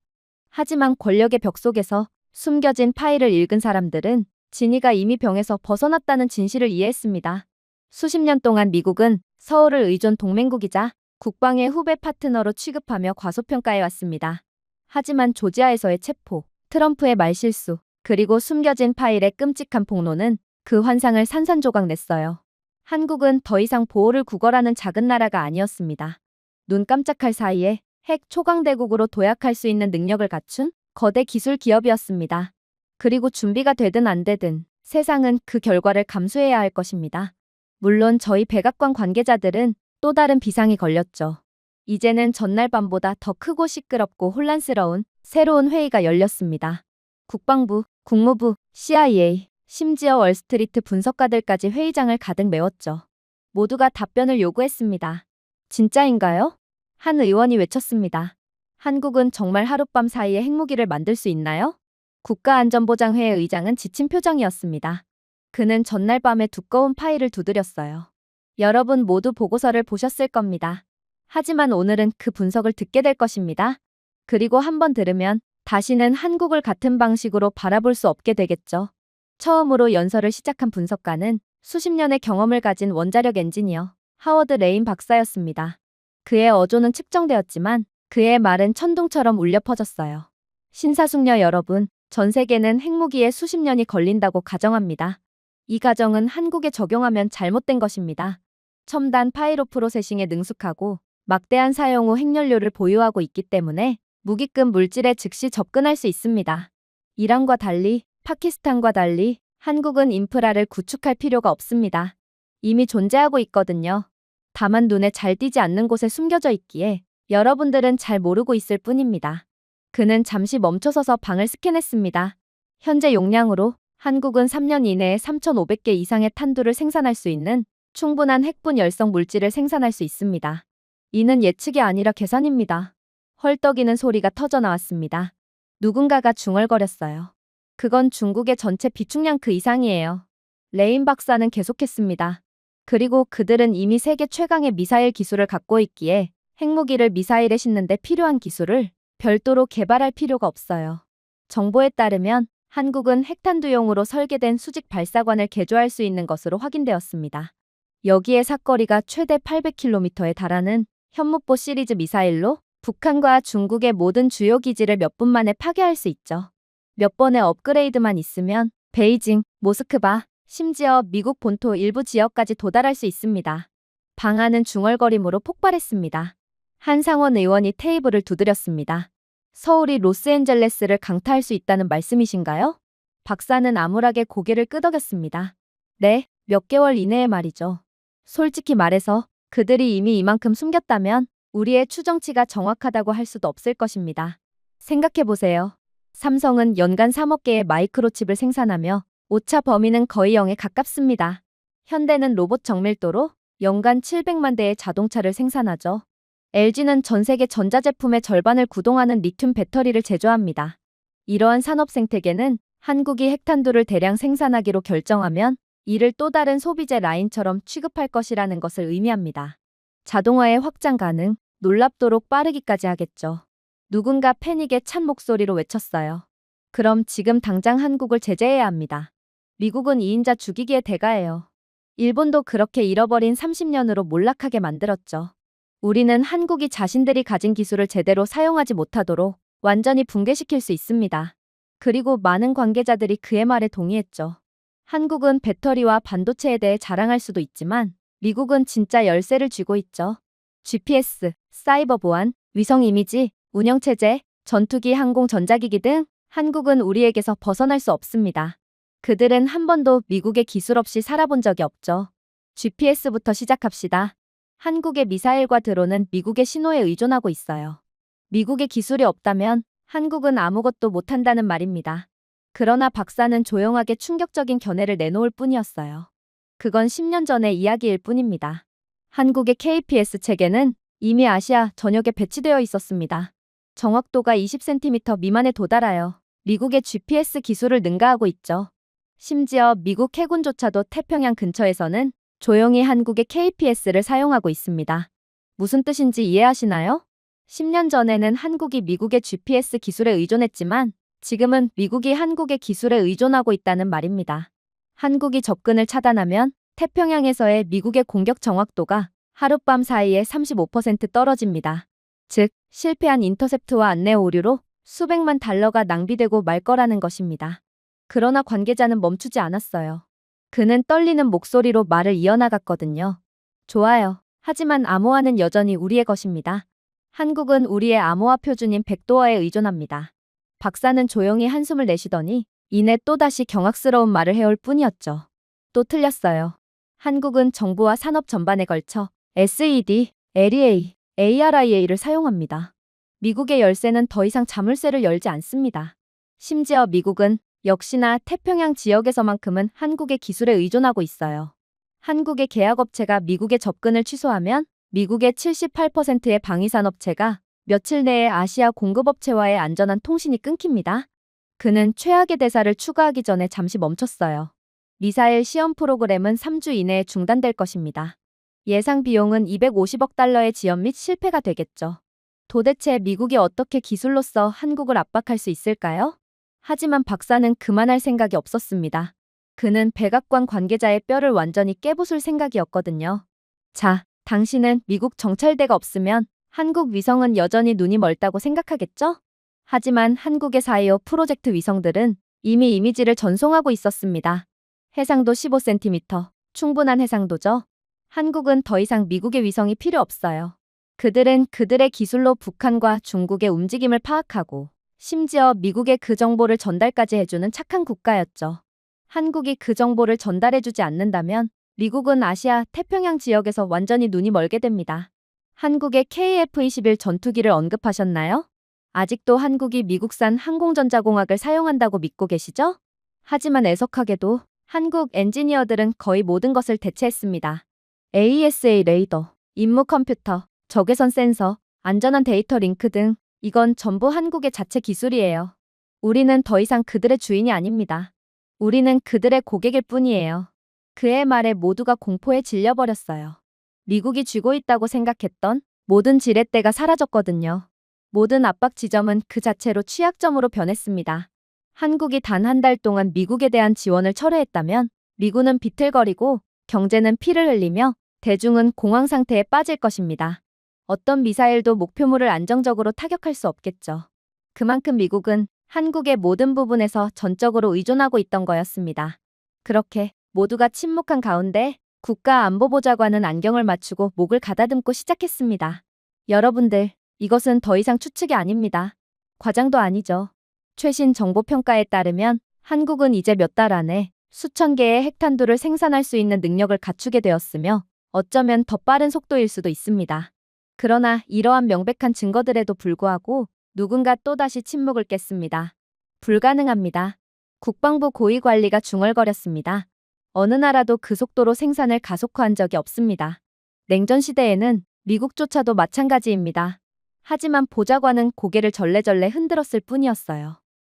하지만 권력의 벽 속에서 숨겨진 파일을 읽은 사람들은 진이가 이미 병에서 벗어났다는 진실을 이해했습니다. 수십 년 동안 미국은 서울을 의존 동맹국이자 국방의 후배 파트너로 취급하며 과소평가해왔습니다. 하지만 조지아에서의 체포, 트럼프의 말실수, 그리고 숨겨진 파일의 끔찍한 폭로는 그 환상을 산산조각 냈어요. 한국은 더 이상 보호를 구걸하는 작은 나라가 아니었습니다. 눈 깜짝할 사이에 핵 초강대국으로 도약할 수 있는 능력을 갖춘 거대 기술 기업이었습니다. 그리고 준비가 되든 안 되든 세상은 그 결과를 감수해야 할 것입니다. 물론 저희 백악관 관계자들은 또 다른 비상이 걸렸죠. 이제는 전날 밤보다 더 크고 시끄럽고 혼란스러운 새로운 회의가 열렸습니다. 국방부, 국무부, CIA, 심지어 월스트리트 분석가들까지 회의장을 가득 메웠죠. 모두가 답변을 요구했습니다. 진짜인가요? 한 의원이 외쳤습니다. 한국은 정말 하룻밤 사이에 핵무기를 만들 수 있나요? 국가안전보장회의 의장은 지친 표정이었습니다. 그는 전날 밤에 두꺼운 파일을 두드렸어요. 여러분 모두 보고서를 보셨을 겁니다. 하지만 오늘은 그 분석을 듣게 될 것입니다. 그리고 한번 들으면 다시는 한국을 같은 방식으로 바라볼 수 없게 되겠죠. 처음으로 연설을 시작한 분석가는 수십 년의 경험을 가진 원자력 엔지니어 하워드 레인 박사였습니다. 그의 어조는 측정되었지만 그의 말은 천둥처럼 울려 퍼졌어요. 신사숙녀 여러분, 전 세계는 핵무기에 수십 년이 걸린다고 가정합니다. 이 가정은 한국에 적용하면 잘못된 것입니다. 첨단 파이로 프로세싱에 능숙하고 막대한 사용 후 핵연료를 보유하고 있기 때문에 무기급 물질에 즉시 접근할 수 있습니다. 이란과 달리, 파키스탄과 달리 한국은 인프라를 구축할 필요가 없습니다. 이미 존재하고 있거든요. 다만 눈에 잘 띄지 않는 곳에 숨겨져 있기에 여러분들은 잘 모르고 있을 뿐입니다. 그는 잠시 멈춰서서 방을 스캔했습니다. 현재 용량으로 한국은 3년 이내에 3,500개 이상의 탄두를 생산할 수 있는 충분한 핵분 열성 물질을 생산할 수 있습니다. 이는 예측이 아니라 계산입니다. 헐떡이는 소리가 터져나왔습니다. 누군가가 중얼거렸어요. 그건 중국의 전체 비축량 그 이상이에요. 레인 박사는 계속했습니다. 그리고 그들은 이미 세계 최강의 미사일 기술을 갖고 있기에 핵무기를 미사일에 싣는데 필요한 기술을 별도로 개발할 필요가 없어요. 정보에 따르면 한국은 핵탄두용으로 설계된 수직 발사관을 개조할 수 있는 것으로 확인되었습니다. 여기에 사거리가 최대 800km에 달하는 현무포 시리즈 미사일로 북한과 중국의 모든 주요 기지를 몇 분 만에 파괴할 수 있죠. 몇 번의 업그레이드만 있으면 베이징, 모스크바, 심지어 미국 본토 일부 지역까지 도달할 수 있습니다. 방안은 중얼거림으로 폭발했습니다. 한상원 의원이 테이블을 두드렸습니다. 서울이 로스앤젤레스를 강타할 수 있다는 말씀이신가요? 박사는 암울하게 고개를 끄덕였습니다. 네, 몇 개월 이내에 말이죠. 솔직히 말해서 그들이 이미 이만큼 숨겼다면 우리의 추정치가 정확하다고 할 수도 없을 것입니다. 생각해보세요. 삼성은 연간 3억 개의 마이크로칩을 생산하며 오차 범위는 거의 0에 가깝습니다. 현대는 로봇 정밀도로 연간 700만 대의 자동차를 생산하죠. LG는 전 세계 전자제품의 절반을 구동하는 리튬 배터리를 제조합니다. 이러한 산업 생태계는 한국이 핵탄두를 대량 생산하기로 결정하면 이를 또 다른 소비재 라인처럼 취급할 것이라는 것을 의미합니다. 자동화의 확장 가능, 놀랍도록 빠르기까지 하겠죠. 누군가 패닉에 찬 목소리로 외쳤어요. 그럼 지금 당장 한국을 제재해야 합니다. 미국은 2인자 죽이기의 대가예요. 일본도 그렇게 잃어버린 30년으로 몰락하게 만들었죠. 우리는 한국이 자신들이 가진 기술을 제대로 사용하지 못하도록 완전히 붕괴시킬 수 있습니다. 그리고 많은 관계자들이 그의 말에 동의했죠. 한국은 배터리와 반도체에 대해 자랑할 수도 있지만 미국은 진짜 열쇠를 쥐고 있죠. GPS, 사이버 보안, 위성 이미지, 운영체제, 전투기, 항공 전자기기 등 한국은 우리에게서 벗어날 수 없습니다. 그들은 한 번도 미국의 기술 없이 살아본 적이 없죠. GPS부터 시작합시다. 한국의 미사일과 드론은 미국의 신호에 의존하고 있어요. 미국의 기술이 없다면 한국은 아무것도 못한다는 말입니다. 그러나 박사는 조용하게 충격적인 견해를 내놓을 뿐이었어요. 그건 10년 전의 이야기일 뿐입니다. 한국의 KPS 체계는 이미 아시아 전역에 배치되어 있었습니다. 정확도가 20cm 미만에 도달하여 미국의 GPS 기술을 능가하고 있죠. 심지어 미국 해군조차도 태평양 근처에서는 조용히 한국의 KPS를 사용하고 있습니다. 무슨 뜻인지 이해하시나요? 10년 전에는 한국이 미국의 GPS 기술에 의존했지만 지금은 미국이 한국의 기술에 의존하고 있다는 말입니다. 한국이 접근을 차단하면 태평양에서의 미국의 공격 정확도가 하룻밤 사이에 35% 떨어집니다. 즉, 실패한 인터셉트와 안내 오류로 수백만 달러가 낭비되고 말 거라는 것입니다. 그러나 관계자는 멈추지 않았어요. 그는 떨리는 목소리로 말을 이어나갔거든요. 좋아요. 하지만 암호화는 여전히 우리의 것입니다. 한국은 우리의 암호화 표준인 백도어에 의존합니다. 박사는 조용히 한숨을 내쉬더니 이내 또다시 경악스러운 말을 해올 뿐이었죠. 또 틀렸어요. 한국은 정부와 산업 전반에 걸쳐 SED, LEA, ARIA를 사용합니다. 미국의 열쇠는 더 이상 자물쇠를 열지 않습니다. 심지어 미국은 역시나 태평양 지역에서만큼은 한국의 기술에 의존하고 있어요. 한국의 계약업체가 미국의 접근을 취소하면 미국의 78%의 방위산업체가 며칠 내에 아시아 공급업체와의 안전한 통신이 끊깁니다. 그는 최악의 대사를 추가하기 전에 잠시 멈췄어요. 미사일 시험 프로그램은 3주 이내에 중단될 것입니다. 예상 비용은 250억 달러의 지연 및 실패가 되겠죠. 도대체 미국이 어떻게 기술로서 한국을 압박할 수 있을까요? 하지만 박사는 그만할 생각이 없었습니다. 그는 백악관 관계자의 뼈를 완전히 깨부술 생각이었거든요. 자, 당신은 미국 정찰대가 없으면 한국 위성은 여전히 눈이 멀다고 생각하겠죠? 하지만 한국의 425 프로젝트 위성들은 이미 이미지를 전송하고 있었습니다. 해상도 15cm, 충분한 해상도죠. 한국은 더 이상 미국의 위성이 필요 없어요. 그들은 그들의 기술로 북한과 중국의 움직임을 파악하고 심지어 미국에 그 정보를 전달까지 해주는 착한 국가였죠. 한국이 그 정보를 전달해주지 않는다면 미국은 아시아 태평양 지역에서 완전히 눈이 멀게 됩니다. 한국의 KF-21 전투기를 언급하셨나요? 아직도 한국이 미국산 항공전자공학을 사용한다고 믿고 계시죠? 하지만 애석하게도 한국 엔지니어들은 거의 모든 것을 대체했습니다. AESA 레이더, 임무 컴퓨터, 적외선 센서, 안전한 데이터 링크 등 이건 전부 한국의 자체 기술이에요. 우리는 더 이상 그들의 주인이 아닙니다. 우리는 그들의 고객일 뿐이에요. 그의 말에 모두가 공포에 질려버렸어요. 미국이 쥐고 있다고 생각했던 모든 지렛대가 사라졌거든요. 모든 압박 지점은 그 자체로 취약점으로 변했습니다. 한국이 단 한 달 동안 미국에 대한 지원을 철회했다면 미군은 비틀거리고 경제는 피를 흘리며 대중은 공황 상태에 빠질 것입니다. 어떤 미사일도 목표물을 안정적으로 타격할 수 없겠죠. 그만큼 미국은 한국의 모든 부분에서 전적으로 의존하고 있던 거였습니다. 그렇게 모두가 침묵한 가운데 국가안보보좌관은 안경을 맞추고 목을 가다듬고 시작했습니다. 여러분들, 이것은 더 이상 추측이 아닙니다. 과장도 아니죠. 최신 정보평가에 따르면 한국은 이제 몇 달 안에 수천 개의 핵탄두를 생산할 수 있는 능력을 갖추게 되었으며 어쩌면 더 빠른 속도일 수도 있습니다. 그러나 이러한 명백한 증거들에도 불구하고 누군가 또다시 침묵을 깼습니다. 불가능합니다. 국방부 고위 관리가 중얼거렸습니다. 어느 나라도 그 속도로 생산을 가속화한 적이 없습니다. 냉전 시대에는 미국조차도 마찬가지입니다. 하지만 보좌관은 고개를 절레절레 흔들었을 뿐이었어요.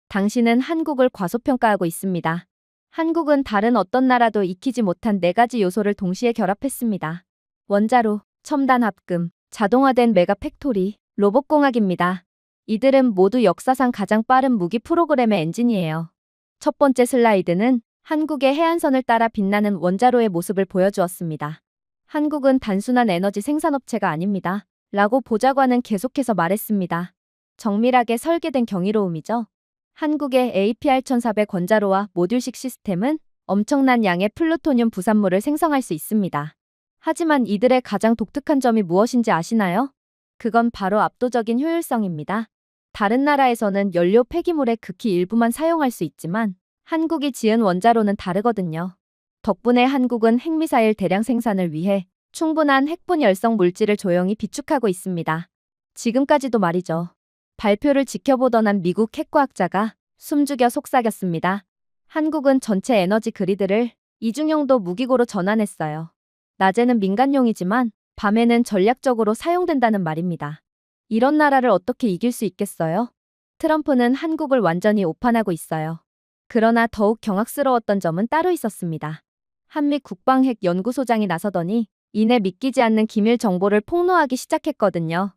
당신은 한국을 과소평가하고 있습니다. 한국은 다른 어떤 나라도 익히지 못한 4가지 요소를 동시에 결합했습니다. 원자로, 첨단 합금, 자동화된 메가 팩토리, 로봇공학입니다. 이들은 모두 역사상 가장 빠른 무기 프로그램의 엔진이에요. 첫 번째 슬라이드는 한국의 해안선을 따라 빛나는 원자로의 모습을 보여주었습니다. 한국은 단순한 에너지 생산업체가 아닙니다. 라고 보좌관은 계속해서 말했습니다. 정밀하게 설계된 경이로움이죠. 한국의 APR-1400 원자로와 모듈식 시스템은 엄청난 양의 플루토늄 부산물을 생성할 수 있습니다. 하지만 이들의 가장 독특한 점이 무엇인지 아시나요? 그건 바로 압도적인 효율성입니다. 다른 나라에서는 연료 폐기물의 극히 일부만 사용할 수 있지만 한국이 지은 원자로는 다르거든요. 덕분에 한국은 핵미사일 대량 생산을 위해 충분한 핵분 열성 물질을 조용히 비축하고 있습니다. 지금까지도 말이죠. 발표를 지켜보던 한 미국 핵과학자가 숨죽여 속삭였습니다. 한국은 전체 에너지 그리드를 이중용도 무기고로 전환했어요. 낮에는 민간용이지만 밤에는 전략적으로 사용된다는 말입니다. 이런 나라를 어떻게 이길 수 있겠어요? 트럼프는 한국을 완전히 오판하고 있어요. 그러나 더욱 경악스러웠던 점은 따로 있었습니다. 한미 국방핵연구소장이 나서더니 이내 믿기지 않는 기밀 정보를 폭로하기 시작했거든요.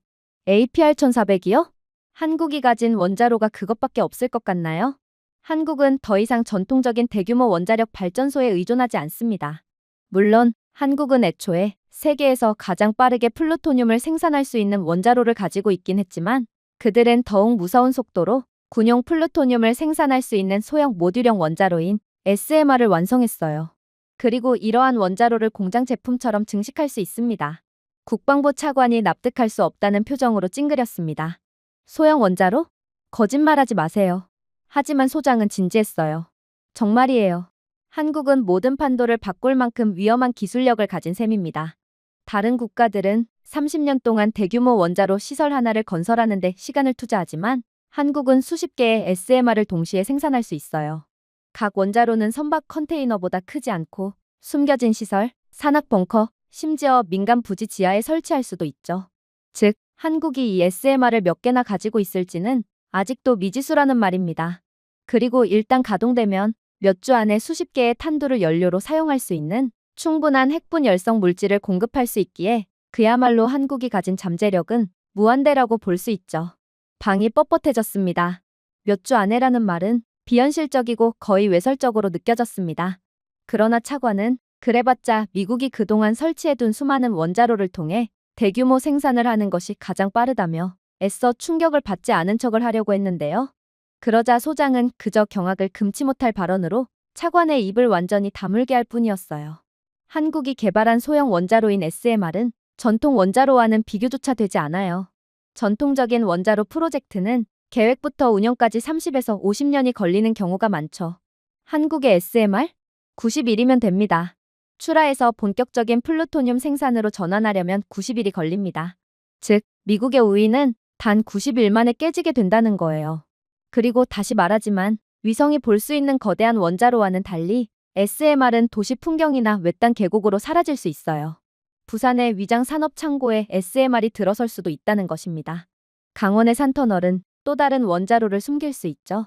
APR-1400이요? 한국이 가진 원자로가 그것밖에 없을 것 같나요? 한국은 더 이상 전통적인 대규모 원자력 발전소에 의존하지 않습니다. 물론 한국은 애초에 세계에서 가장 빠르게 플루토늄을 생산할 수 있는 원자로를 가지고 있긴 했지만 그들은 더욱 무서운 속도로 군용 플루토늄을 생산할 수 있는 소형 모듈형 원자로인 SMR을 완성했어요. 그리고 이러한 원자로를 공장 제품처럼 증식할 수 있습니다. 국방부 차관이 납득할 수 없다는 표정으로 찡그렸습니다. 소형 원자로? 거짓말하지 마세요. 하지만 소장은 진지했어요. 정말이에요. 한국은 모든 판도를 바꿀 만큼 위험한 기술력을 가진 셈입니다. 다른 국가들은 30년 동안 대규모 원자로 시설 하나를 건설하는 데 시간을 투자하지만 한국은 수십 개의 SMR을 동시에 생산할 수 있어요. 각 원자로는 선박 컨테이너보다 크지 않고 숨겨진 시설, 산악 벙커, 심지어 민간 부지 지하에 설치할 수도 있죠. 즉, 한국이 이 SMR을 몇 개나 가지고 있을지는 아직도 미지수라는 말입니다. 그리고 일단 가동되면 몇 주 안에 수십 개의 탄두를 연료로 사용할 수 있는 충분한 핵분 열성 물질을 공급할 수 있기에 그야말로 한국이 가진 잠재력은 무한대라고 볼 수 있죠. 방이 뻣뻣해졌습니다. 몇 주 안에라는 말은 비현실적이고 거의 외설적으로 느껴졌습니다. 그러나 차관은 그래봤자 미국이 그동안 설치해둔 수많은 원자로를 통해 대규모 생산을 하는 것이 가장 빠르다며 애써 충격을 받지 않은 척을 하려고 했는데요. 그러자 소장은 그저 경악을 금치 못할 발언으로 차관의 입을 완전히 다물게 할 뿐이었어요. 한국이 개발한 소형 원자로인 SMR은 전통 원자로와는 비교조차 되지 않아요. 전통적인 원자로 프로젝트는 계획부터 운영까지 30에서 50년이 걸리는 경우가 많죠. 한국의 SMR? 90일이면 됩니다. 출하해서 본격적인 플루토늄 생산으로 전환하려면 90일이 걸립니다. 즉, 미국의 우위는 단 90일 만에 깨지게 된다는 거예요. 그리고 다시 말하지만 위성이 볼 수 있는 거대한 원자로와는 달리 SMR은 도시 풍경이나 외딴 계곡으로 사라질 수 있어요. 부산의 위장 산업 창고에 SMR이 들어설 수도 있다는 것입니다. 강원의 산터널은 또 다른 원자로를 숨길 수 있죠.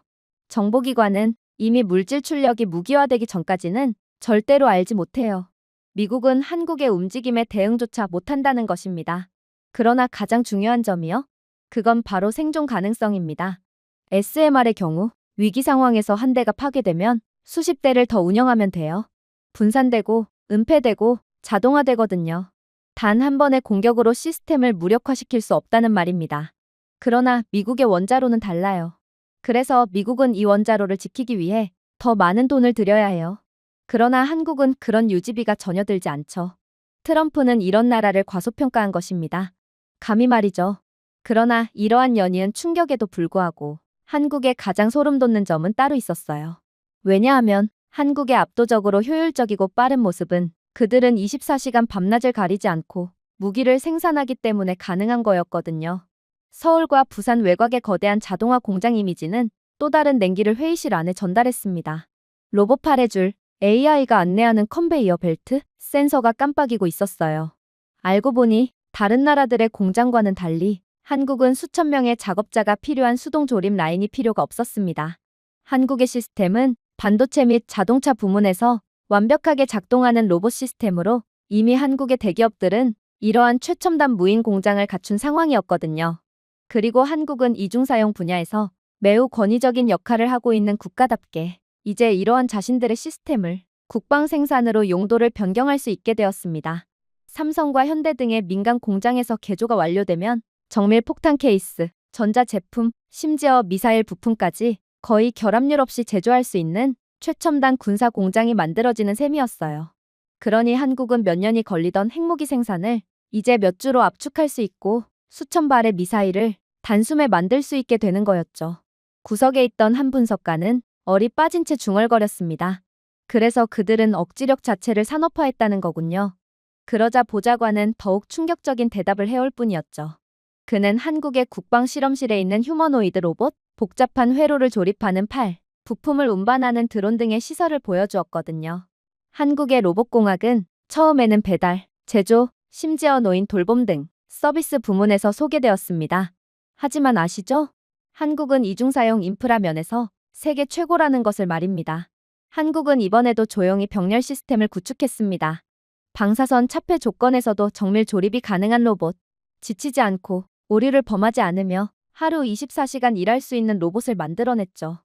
정보기관은 이미 물질 출력이 무기화되기 전까지는 절대로 알지 못해요. 미국은 한국의 움직임에 대응조차 못한다는 것입니다. 그러나 가장 중요한 점이요? 그건 바로 생존 가능성입니다. SMR의 경우 위기 상황에서 한 대가 파괴되면 수십 대를 더 운영하면 돼요. 분산되고 은폐되고 자동화되거든요. 단 한 번의 공격으로 시스템을 무력화시킬 수 없다는 말입니다. 그러나 미국의 원자로는 달라요. 그래서 미국은 이 원자로를 지키기 위해 더 많은 돈을 들여야 해요. 그러나 한국은 그런 유지비가 전혀 들지 않죠. 트럼프는 이런 나라를 과소평가한 것입니다. 감히 말이죠. 그러나 이러한 연이은 충격에도 불구하고 한국의 가장 소름 돋는 점은 따로 있었어요. 왜냐하면 한국의 압도적으로 효율적이고 빠른 모습은 그들은 24시간 밤낮을 가리지 않고 무기를 생산하기 때문에 가능한 거였거든요. 서울과 부산 외곽의 거대한 자동화 공장 이미지는 또 다른 냉기를 회의실 안에 전달했습니다. 로봇 팔의 줄, AI가 안내하는 컨베이어 벨트, 센서가 깜빡이고 있었어요. 알고 보니 다른 나라들의 공장과는 달리 한국은 수천 명의 작업자가 필요한 수동 조립 라인이 필요가 없었습니다. 한국의 시스템은 반도체 및 자동차 부문에서 완벽하게 작동하는 로봇 시스템으로 이미 한국의 대기업들은 이러한 최첨단 무인 공장을 갖춘 상황이었거든요. 그리고 한국은 이중사용 분야에서 매우 권위적인 역할을 하고 있는 국가답게 이제 이러한 자신들의 시스템을 국방 생산으로 용도를 변경할 수 있게 되었습니다. 삼성과 현대 등의 민간 공장에서 개조가 완료되면 정밀 폭탄 케이스, 전자제품, 심지어 미사일 부품까지 거의 결합률 없이 제조할 수 있는 최첨단 군사 공장이 만들어지는 셈이었어요. 그러니 한국은 몇 년이 걸리던 핵무기 생산을 이제 몇 주로 압축할 수 있고 수천 발의 미사일을 단숨에 만들 수 있게 되는 거였죠. 구석에 있던 한 분석가는 얼이 빠진 채 중얼거렸습니다. 그래서 그들은 억지력 자체를 산업화했다는 거군요. 그러자 보좌관은 더욱 충격적인 대답을 해올 뿐이었죠. 그는 한국의 국방실험실에 있는 휴머노이드 로봇, 복잡한 회로를 조립하는 팔, 부품을 운반하는 드론 등의 시설을 보여주었거든요. 한국의 로봇공학은 처음에는 배달, 제조, 심지어 노인 돌봄 등 서비스 부문에서 소개되었습니다. 하지만 아시죠? 한국은 이중사용 인프라 면에서 세계 최고라는 것을 말입니다. 한국은 이번에도 조용히 병렬 시스템을 구축했습니다. 방사선 차폐 조건에서도 정밀 조립이 가능한 로봇, 지치지 않고 오류를 범하지 않으며 하루 24시간 일할 수 있는 로봇을 만들어냈죠.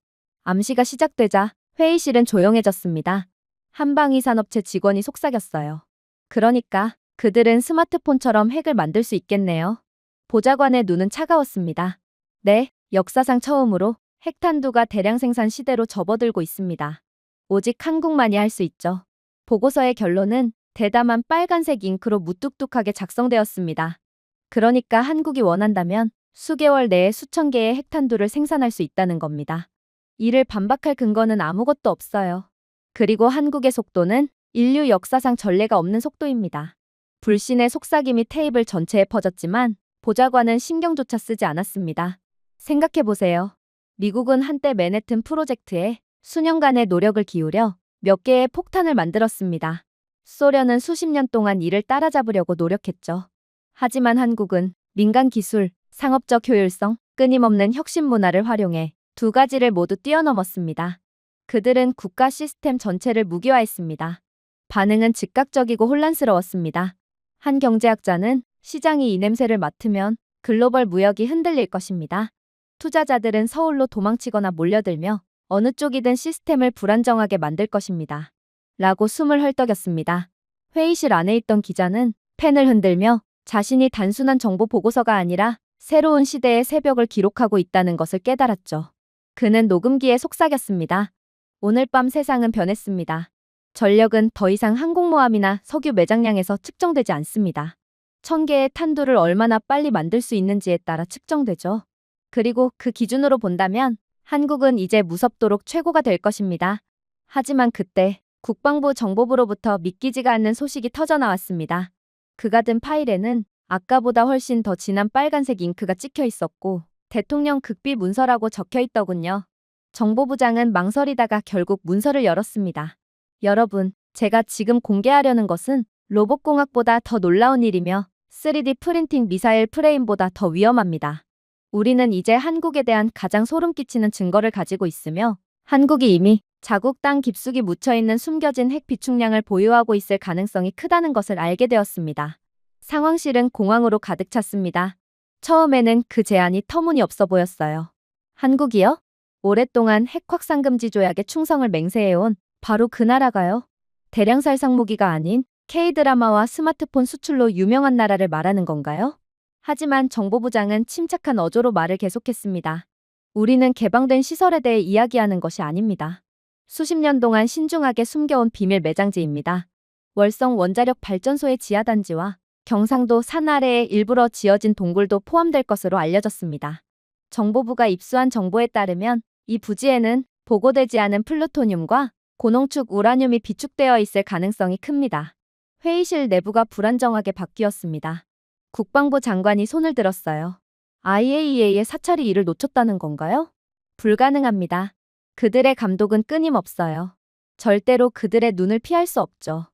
암시가 시작되자 회의실은 조용해졌습니다. 한방위 산업체 직원이 속삭였어요. 그러니까 그들은 스마트폰처럼 핵을 만들 수 있겠네요. 보좌관의 눈은 차가웠습니다. 네, 역사상 처음으로 핵탄두가 대량 생산 시대로 접어들고 있습니다. 오직 한국만이 할 수 있죠. 보고서의 결론은 대담한 빨간색 잉크로 무뚝뚝하게 작성되었습니다. 그러니까 한국이 원한다면 수개월 내에 수천 개의 핵탄두를 생산할 수 있다는 겁니다. 이를 반박할 근거는 아무것도 없어요. 그리고 한국의 속도는 인류 역사상 전례가 없는 속도입니다. 불신의 속삭임이 테이블 전체에 퍼졌지만 보좌관은 신경조차 쓰지 않았습니다. 생각해보세요. 미국은 한때 맨해튼 프로젝트에 수년간의 노력을 기울여 몇 개의 폭탄을 만들었습니다. 소련은 수십 년 동안 이를 따라잡으려고 노력했죠. 하지만 한국은 민간 기술, 상업적 효율성, 끊임없는 혁신 문화를 활용해 두 가지를 모두 뛰어넘었습니다. 그들은 국가 시스템 전체를 무기화했습니다. 반응은 즉각적이고 혼란스러웠습니다. 한 경제학자는 시장이 이 냄새를 맡으면 글로벌 무역이 흔들릴 것입니다. 투자자들은 서울로 도망치거나 몰려들며 어느 쪽이든 시스템을 불안정하게 만들 것입니다. 라고 숨을 헐떡였습니다. 회의실 안에 있던 기자는 펜을 흔들며 자신이 단순한 정보 보고서가 아니라 새로운 시대의 새벽을 기록하고 있다는 것을 깨달았죠. 그는 녹음기에 속삭였습니다. 오늘 밤 세상은 변했습니다. 전력은 더 이상 항공모함이나 석유 매장량에서 측정되지 않습니다. 1000개의 탄두를 얼마나 빨리 만들 수 있는지에 따라 측정되죠. 그리고 그 기준으로 본다면 한국은 이제 무섭도록 최고가 될 것입니다. 하지만 그때 국방부 정보부로부터 믿기지가 않는 소식이 터져나왔습니다. 그가 든 파일에는 아까보다 훨씬 더 진한 빨간색 잉크가 찍혀 있었고 대통령 극비 문서라고 적혀 있더군요. 정보부장은 망설이다가 결국 문서를 열었습니다. 여러분, 제가 지금 공개하려는 것은 로봇공학보다 더 놀라운 일이며 3D 프린팅 미사일 프레임보다 더 위험합니다. 우리는 이제 한국에 대한 가장 소름 끼치는 증거를 가지고 있으며 한국이 이미 자국 땅 깊숙이 묻혀있는 숨겨진 핵 비축량을 보유하고 있을 가능성이 크다는 것을 알게 되었습니다. 상황실은 공황으로 가득 찼습니다. 처음에는 그 제안이 터무니없어 보였어요. 한국이요? 오랫동안 핵 확산 금지 조약에 충성을 맹세해온 바로 그 나라가요? 대량 살상 무기가 아닌 K-드라마와 스마트폰 수출로 유명한 나라를 말하는 건가요? 하지만 정보부장은 침착한 어조로 말을 계속했습니다. 우리는 개방된 시설에 대해 이야기하는 것이 아닙니다. 수십 년 동안 신중하게 숨겨온 비밀 매장지입니다. 월성 원자력 발전소의 지하단지와 경상도 산 아래에 일부러 지어진 동굴도 포함될 것으로 알려졌습니다. 정보부가 입수한 정보에 따르면 이 부지에는 보고되지 않은 플루토늄과 고농축 우라늄이 비축되어 있을 가능성이 큽니다. 회의실 내부가 불안정하게 바뀌었습니다. 국방부 장관이 손을 들었어요. IAEA의 사찰이 이를 놓쳤다는 건가요? 불가능합니다. 그들의 감독은 끊임없어요. 절대로 그들의 눈을 피할 수 없죠.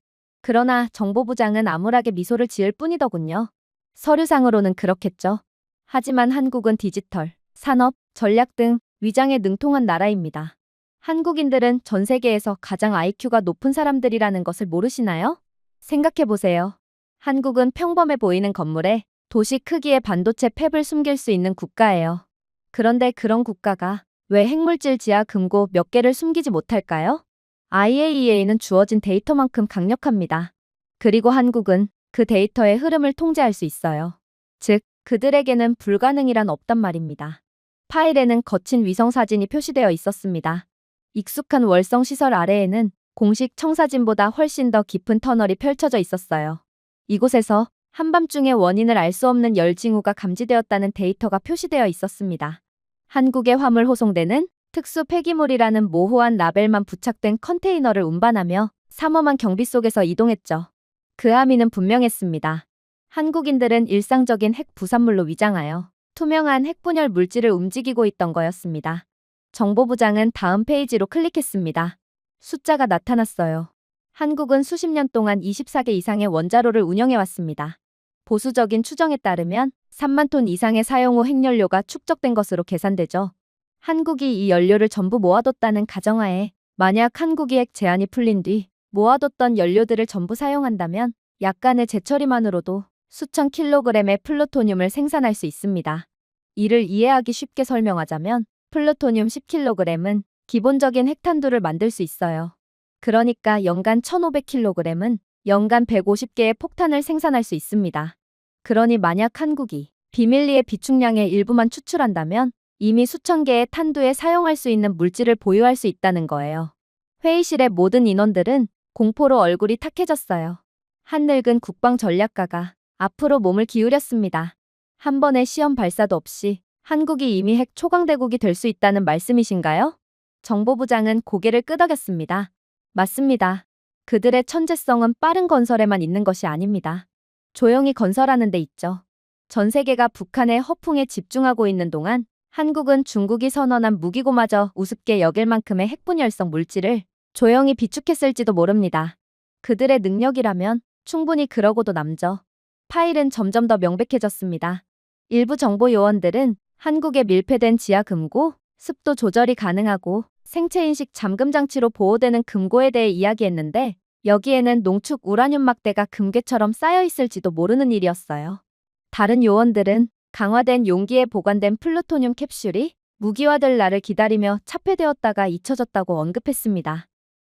그러나 정보부장은 암울하게 미소를 지을 뿐이더군요. 서류상으로는 그렇겠죠. 하지만 한국은 디지털, 산업, 전략 등 위장에 능통한 나라입니다. 한국인들은 전 세계에서 가장 IQ가 높은 사람들이라는 것을 모르시나요? 생각해보세요. 한국은 평범해 보이는 건물에 도시 크기의 반도체 팹을 숨길 수 있는 국가예요. 그런데 그런 국가가 왜 핵물질 지하 금고 몇 개를 숨기지 못할까요? IAEA는 주어진 데이터만큼 강력합니다. 그리고 한국은 그 데이터의 흐름을 통제할 수 있어요. 즉, 그들에게는 불가능이란 없단 말입니다. 파일에는 거친 위성사진이 표시되어 있었습니다. 익숙한 월성 시설 아래에는 공식 청사진보다 훨씬 더 깊은 터널이 펼쳐져 있었어요. 이곳에서 한밤중에 원인을 알 수 없는 열 징후가 감지되었다는 데이터가 표시되어 있었습니다. 한국의 화물 호송대는 특수 폐기물이라는 모호한 라벨만 부착된 컨테이너를 운반하며 삼엄한 경비 속에서 이동했죠. 그 함의는 분명했습니다. 한국인들은 일상적인 핵 부산물로 위장하여 투명한 핵분열 물질을 움직이고 있던 거였습니다. 정보부장은 다음 페이지로 클릭했습니다. 숫자가 나타났어요. 한국은 수십 년 동안 24개 이상의 원자로를 운영해왔습니다. 보수적인 추정에 따르면 3만 톤 이상의 사용 후 핵연료가 축적된 것으로 계산되죠. 한국이 이 연료를 전부 모아뒀다는 가정하에 만약 한국이 핵 제한이 풀린 뒤 모아뒀던 연료들을 전부 사용한다면 약간의 재처리만으로도 수천 킬로그램의 플루토늄을 생산할 수 있습니다. 이를 이해하기 쉽게 설명하자면 플루토늄 10kg은 기본적인 핵탄두를 만들 수 있어요. 그러니까 연간 1500kg은 연간 150개의 폭탄을 생산할 수 있습니다. 그러니 만약 한국이 비밀리에 비축량의 일부만 추출한다면 이미 수천 개의 탄두에 사용할 수 있는 물질을 보유할 수 있다는 거예요. 회의실의 모든 인원들은 공포로 얼굴이 탁해졌어요. 한 늙은 국방 전략가가 앞으로 몸을 기울였습니다. 한 번의 시험 발사도 없이 한국이 이미 핵 초강대국이 될 수 있다는 말씀이신가요? 정보부장은 고개를 끄덕였습니다. 맞습니다. 그들의 천재성은 빠른 건설에만 있는 것이 아닙니다. 조용히 건설하는 데 있죠. 전 세계가 북한의 허풍에 집중하고 있는 동안 한국은 중국이 선언한 무기고마저 우습게 여길 만큼의 핵분열성 물질을 조용히 비축했을지도 모릅니다. 그들의 능력이라면 충분히 그러고도 남죠. 파일은 점점 더 명백해졌습니다. 일부 정보 요원들은 한국의 밀폐된 지하 금고, 습도 조절이 가능하고 생체인식 잠금 장치로 보호되는 금고에 대해 이야기했는데 여기에는 농축 우라늄 막대가 금괴처럼 쌓여 있을지도 모르는 일이었어요. 다른 요원들은 강화된 용기에 보관된 플루토늄 캡슐이 무기화될 날을 기다리며 차폐되었다가 잊혀졌다고 언급했습니다.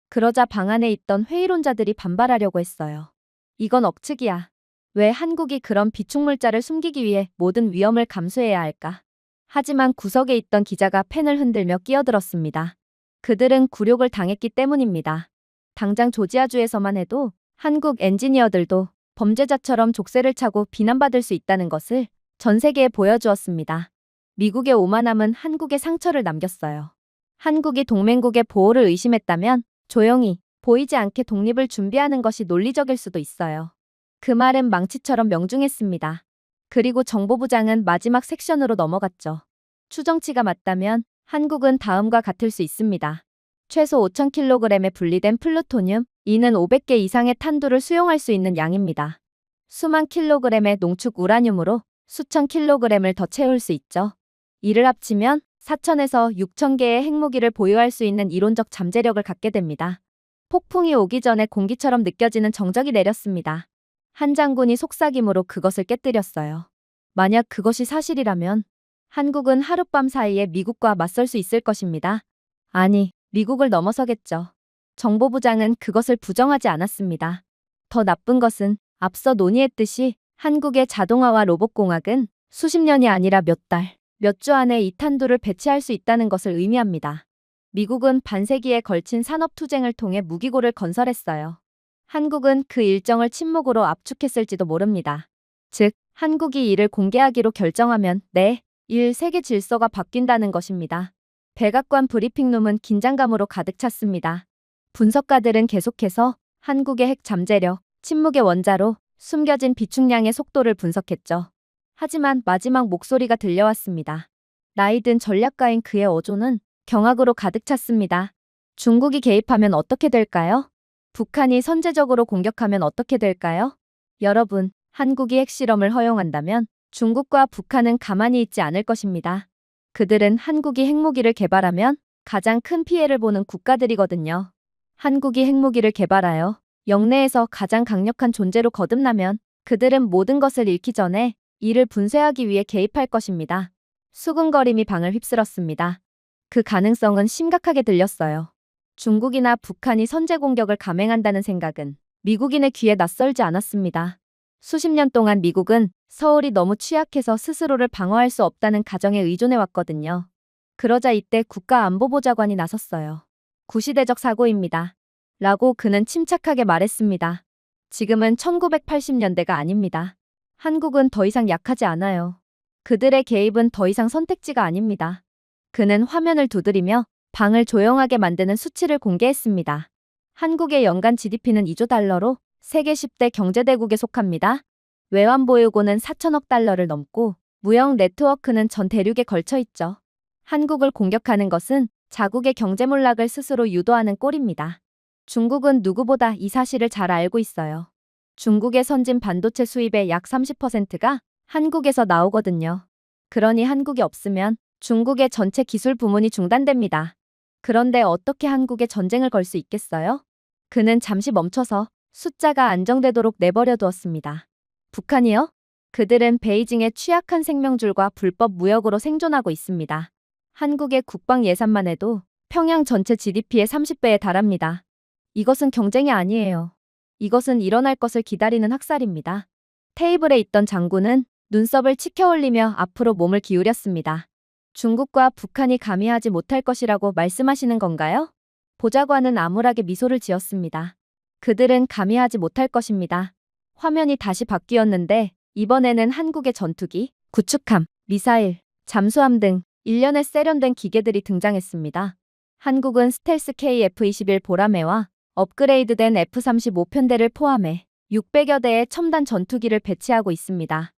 그러자 방 안에 있던 회의론자들이 반발하려고 했어요. 이건 억측이야. 왜 한국이 그런 비축물자를 숨기기 위해 모든 위험을 감수해야 할까? 하지만 구석에 있던 기자가 펜을 흔들며 끼어들었습니다. 그들은 굴욕을 당했기 때문입니다. 당장 조지아주에서만 해도 한국 엔지니어들도 범죄자처럼 족쇄를 차고 비난받을 수 있다는 것을 전 세계에 보여주었습니다. 미국의 오만함은 한국에 상처를 남겼어요. 한국이 동맹국의 보호를 의심했다면 조용히 보이지 않게 독립을 준비하는 것이 논리적일 수도 있어요. 그 말은 망치처럼 명중했습니다. 그리고 정보부장은 마지막 섹션으로 넘어갔죠. 추정치가 맞다면 한국은 다음과 같을 수 있습니다. 최소 5,000kg의 분리된 플루토늄, 이는 500개 이상의 탄두를 수용할 수 있는 양입니다. 수만 킬로그램의 농축 우라늄으로 수천 킬로그램을 더 채울 수 있죠. 이를 합치면 4,000에서 6,000개의 핵무기를 보유할 수 있는 이론적 잠재력을 갖게 됩니다. 폭풍이 오기 전에 공기처럼 느껴지는 정적이 내렸습니다. 한 장군이 속삭임으로 그것을 깨뜨렸어요. 만약 그것이 사실이라면 한국은 하룻밤 사이에 미국과 맞설 수 있을 것입니다. 아니, 미국을 넘어서겠죠. 정보부장은 그것을 부정하지 않았습니다. 더 나쁜 것은 앞서 논의했듯이 한국의 자동화와 로봇공학은 수십 년이 아니라 몇 달, 몇 주 안에 이 탄두를 배치할 수 있다는 것을 의미합니다. 미국은 반세기에 걸친 산업투쟁을 통해 무기고를 건설했어요. 한국은 그 일정을 침묵으로 압축했을지도 모릅니다. 즉, 한국이 이를 공개하기로 결정하면 세계 질서가 바뀐다는 것입니다. 백악관 브리핑룸은 긴장감으로 가득 찼습니다. 분석가들은 계속해서 한국의 핵 잠재력, 침묵의 원자로 숨겨진 비축량의 속도를 분석했죠. 하지만 마지막 목소리가 들려왔습니다. 나이든 전략가인 그의 어조는 경악으로 가득 찼습니다. 중국이 개입하면 어떻게 될까요? 북한이 선제적으로 공격하면 어떻게 될까요? 여러분, 한국이 핵실험을 허용한다면 중국과 북한은 가만히 있지 않을 것입니다. 그들은 한국이 핵무기를 개발하면 가장 큰 피해를 보는 국가들이거든요. 한국이 핵무기를 개발하여 영내에서 가장 강력한 존재로 거듭나면 그들은 모든 것을 잃기 전에 이를 분쇄하기 위해 개입할 것입니다. 수근거림이 방을 휩쓸었습니다. 그 가능성은 심각하게 들렸어요. 중국이나 북한이 선제 공격을 감행한다는 생각은 미국인의 귀에 낯설지 않았습니다. 수십 년 동안 미국은 서울이 너무 취약해서 스스로를 방어할 수 없다는 가정에 의존해왔거든요. 그러자 이때 국가안보보좌관이 나섰어요. 구시대적 사고입니다. 라고 그는 침착하게 말했습니다. 지금은 1980년대가 아닙니다. 한국은 더 이상 약하지 않아요. 그들의 개입은 더 이상 선택지가 아닙니다. 그는 화면을 두드리며 방을 조용하게 만드는 수치를 공개했습니다. 한국의 연간 GDP는 2조 달러로 세계 10대 경제대국에 속합니다. 외환보유고는 4천억 달러를 넘고 무역 네트워크는 전 대륙에 걸쳐 있죠. 한국을 공격하는 것은 자국의 경제몰락을 스스로 유도하는 꼴입니다. 중국은 누구보다 이 사실을 잘 알고 있어요. 중국의 선진 반도체 수입의 약 30%가 한국에서 나오거든요. 그러니 한국이 없으면 중국의 전체 기술 부문이 중단됩니다. 그런데 어떻게 한국에 전쟁을 걸 수 있겠어요? 그는 잠시 멈춰서 숫자가 안정되도록 내버려 두었습니다. 북한이요? 그들은 베이징의 취약한 생명줄과 불법 무역으로 생존하고 있습니다. 한국의 국방 예산만 해도 평양 전체 GDP의 30배에 달합니다. 이것은 경쟁이 아니에요. 이것은 일어날 것을 기다리는 학살입니다. 테이블에 있던 장군은 눈썹을 치켜 올리며 앞으로 몸을 기울였습니다. 중국과 북한이 감히하지 못할 것이라고 말씀하시는 건가요? 보좌관은 암울하게 미소를 지었습니다. 그들은 감히하지 못할 것입니다. 화면이 다시 바뀌었는데 이번에는 한국의 전투기, 구축함, 미사일, 잠수함 등 일련의 세련된 기계들이 등장했습니다. 한국은 스텔스 KF-21 보라매와 업그레이드된 F-35 편대를 포함해 600여 대의 첨단 전투기를 배치하고 있습니다.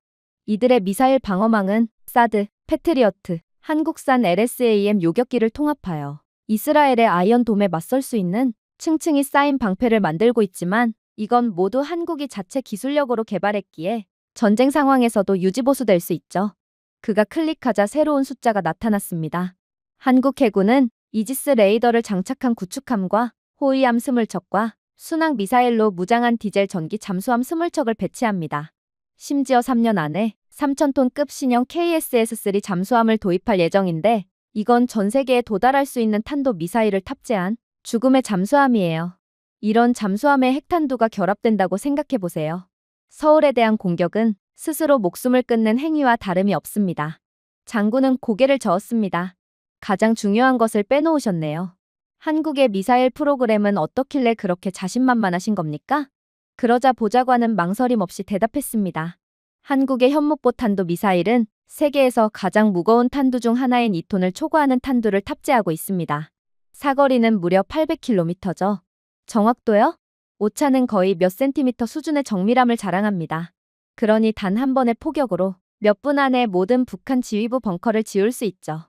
이들의 미사일 방어망은 사드, 패트리어트, 한국산 LSAM 요격기를 통합하여 이스라엘의 아이언돔에 맞설 수 있는 층층이 쌓인 방패를 만들고 있지만 이건 모두 한국이 자체 기술력으로 개발했기에 전쟁 상황에서도 유지보수될 수 있죠. 그가 클릭하자 새로운 숫자가 나타났습니다. 한국 해군은 이지스 레이더를 장착한 구축함과 호위함 20척과 순항 미사일로 무장한 디젤 전기 잠수함 20척을 배치합니다. 심지어 3년 안에 3,000톤급 신형 KSS-3 잠수함을 도입할 예정인데 이건 전 세계에 도달할 수 있는 탄도 미사일을 탑재한 죽음의 잠수함이에요. 이런 잠수함에 핵탄두가 결합된다고 생각해보세요. 서울에 대한 공격은 스스로 목숨을 끊는 행위와 다름이 없습니다. 장군은 고개를 저었습니다. 가장 중요한 것을 빼놓으셨네요. 한국의 미사일 프로그램은 어떻길래 그렇게 자신만만하신 겁니까? 그러자 보좌관은 망설임 없이 대답했습니다. 한국의 현목보 탄도 미사일은 세계에서 가장 무거운 탄두 중 하나인 2톤을 초과하는 탄두를 탑재하고 있습니다. 사거리는 무려 800km죠. 정확도요? 오차는 거의 몇 센티미터 수준의 정밀함을 자랑합니다. 그러니 단 한 번의 포격으로 몇 분 안에 모든 북한 지휘부 벙커를 지울 수 있죠.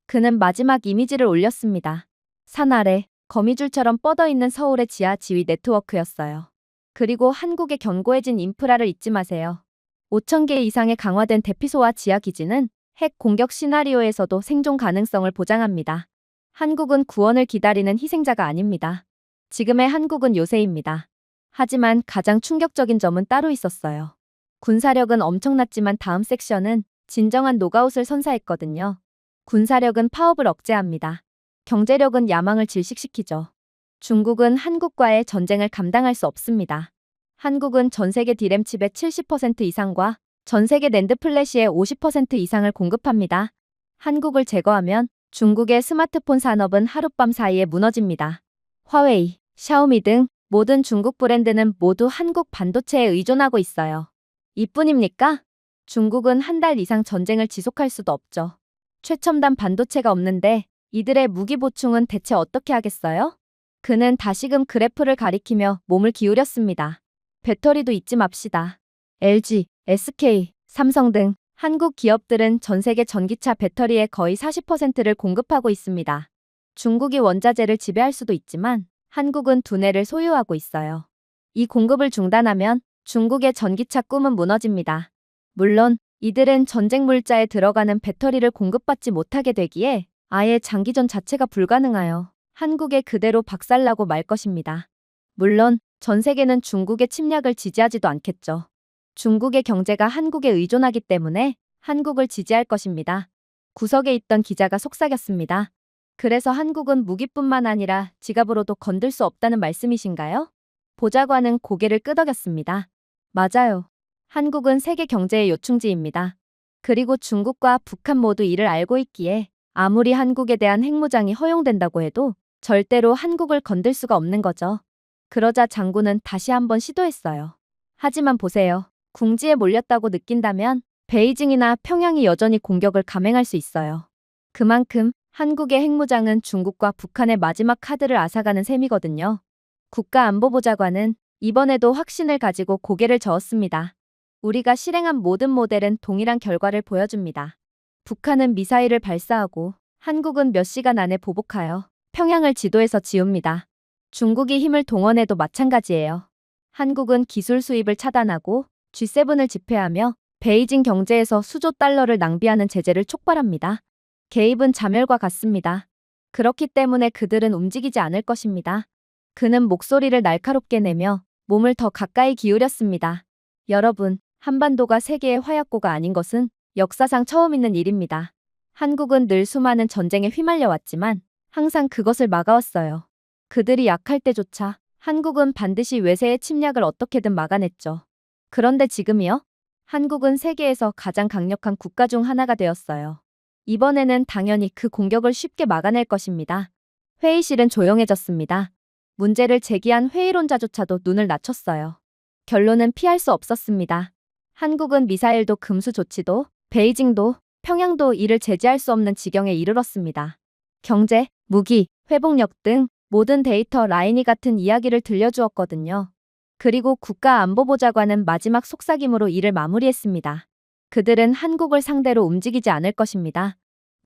그는 마지막 이미지를 올렸습니다. 산 아래 거미줄처럼 뻗어있는 서울의 지하 지휘 네트워크였어요. 그리고 한국의 견고해진 인프라를 잊지 마세요. 5,000개 이상의 강화된 대피소와 지하 기지는 핵 공격 시나리오에서도 생존 가능성을 보장합니다. 한국은 구원을 기다리는 희생자가 아닙니다. 지금의 한국은 요새입니다. 하지만 가장 충격적인 점은 따로 있었어요. 군사력은 엄청났지만 다음 섹션은 진정한 노가웃을 선사했거든요. 군사력은 파업을 억제합니다. 경제력은 야망을 질식시키죠. 중국은 한국과의 전쟁을 감당할 수 없습니다. 한국은 전 세계 디램칩의 70% 이상과 전 세계 낸드 플래시의 50% 이상을 공급합니다. 한국을 제거하면 중국의 스마트폰 산업은 하룻밤 사이에 무너집니다. 화웨이, 샤오미 등 모든 중국 브랜드는 모두 한국 반도체에 의존하고 있어요. 이뿐입니까? 중국은 한 달 이상 전쟁을 지속할 수도 없죠. 최첨단 반도체가 없는데 이들의 무기 보충은 대체 어떻게 하겠어요? 그는 다시금 그래프를 가리키며 몸을 기울였습니다. 배터리도 잊지 맙시다. LG, SK, 삼성 등 한국 기업들은 전 세계 전기차 배터리의 거의 40%를 공급하고 있습니다. 중국이 원자재를 지배할 수도 있지만 한국은 두뇌를 소유하고 있어요. 이 공급을 중단하면 중국의 전기차 꿈은 무너집니다. 물론 이들은 전쟁 물자에 들어가는 배터리를 공급받지 못하게 되기에 아예 장기전 자체가 불가능하여 한국에 그대로 박살나고 말 것입니다. 물론 전 세계는 중국의 침략을 지지하지도 않겠죠. 중국의 경제가 한국에 의존하기 때문에 한국을 지지할 것입니다. 구석에 있던 기자가 속삭였습니다. 그래서 한국은 무기뿐만 아니라 지갑으로도 건들 수 없다는 말씀이신가요? 보좌관은 고개를 끄덕였습니다. 맞아요. 한국은 세계 경제의 요충지입니다. 그리고 중국과 북한 모두 이를 알고 있기에 아무리 한국에 대한 핵무장이 허용된다고 해도 절대로 한국을 건들 수가 없는 거죠. 그러자 장군은 다시 한번 시도했어요. 하지만 보세요. 궁지에 몰렸다고 느낀다면 베이징이나 평양이 여전히 공격을 감행할 수 있어요. 그만큼 한국의 핵무장은 중국과 북한의 마지막 카드를 앗아가는 셈이거든요. 국가안보보좌관은 이번에도 확신을 가지고 고개를 저었습니다. 우리가 실행한 모든 모델은 동일한 결과를 보여줍니다. 북한은 미사일을 발사하고 한국은 몇 시간 안에 보복하여 평양을 지도에서 지웁니다. 중국이 힘을 동원해도 마찬가지예요. 한국은 기술 수입을 차단하고 G7을 집회하며 베이징 경제에서 수조 달러를 낭비하는 제재를 촉발합니다. 개입은 자멸과 같습니다. 그렇기 때문에 그들은 움직이지 않을 것입니다. 그는 목소리를 날카롭게 내며 몸을 더 가까이 기울였습니다. 여러분, 한반도가 세계의 화약고가 아닌 것은 역사상 처음 있는 일입니다. 한국은 늘 수많은 전쟁에 휘말려 왔지만 항상 그것을 막아왔어요. 그들이 약할 때조차 한국은 반드시 외세의 침략을 어떻게든 막아냈죠. 그런데 지금이요? 한국은 세계에서 가장 강력한 국가 중 하나가 되었어요. 이번에는 당연히 그 공격을 쉽게 막아낼 것입니다. 회의실은 조용해졌습니다. 문제를 제기한 회의론자조차도 눈을 낮췄어요. 결론은 피할 수 없었습니다. 한국은 미사일도 금수 조치도, 베이징도, 평양도 이를 제지할 수 없는 지경에 이르렀습니다. 경제, 무기, 회복력 등 모든 데이터 라인이 같은 이야기를 들려주었거든요. 그리고 국가안보보좌관은 마지막 속삭임으로 일을 마무리했습니다. 그들은 한국을 상대로 움직이지 않을 것입니다.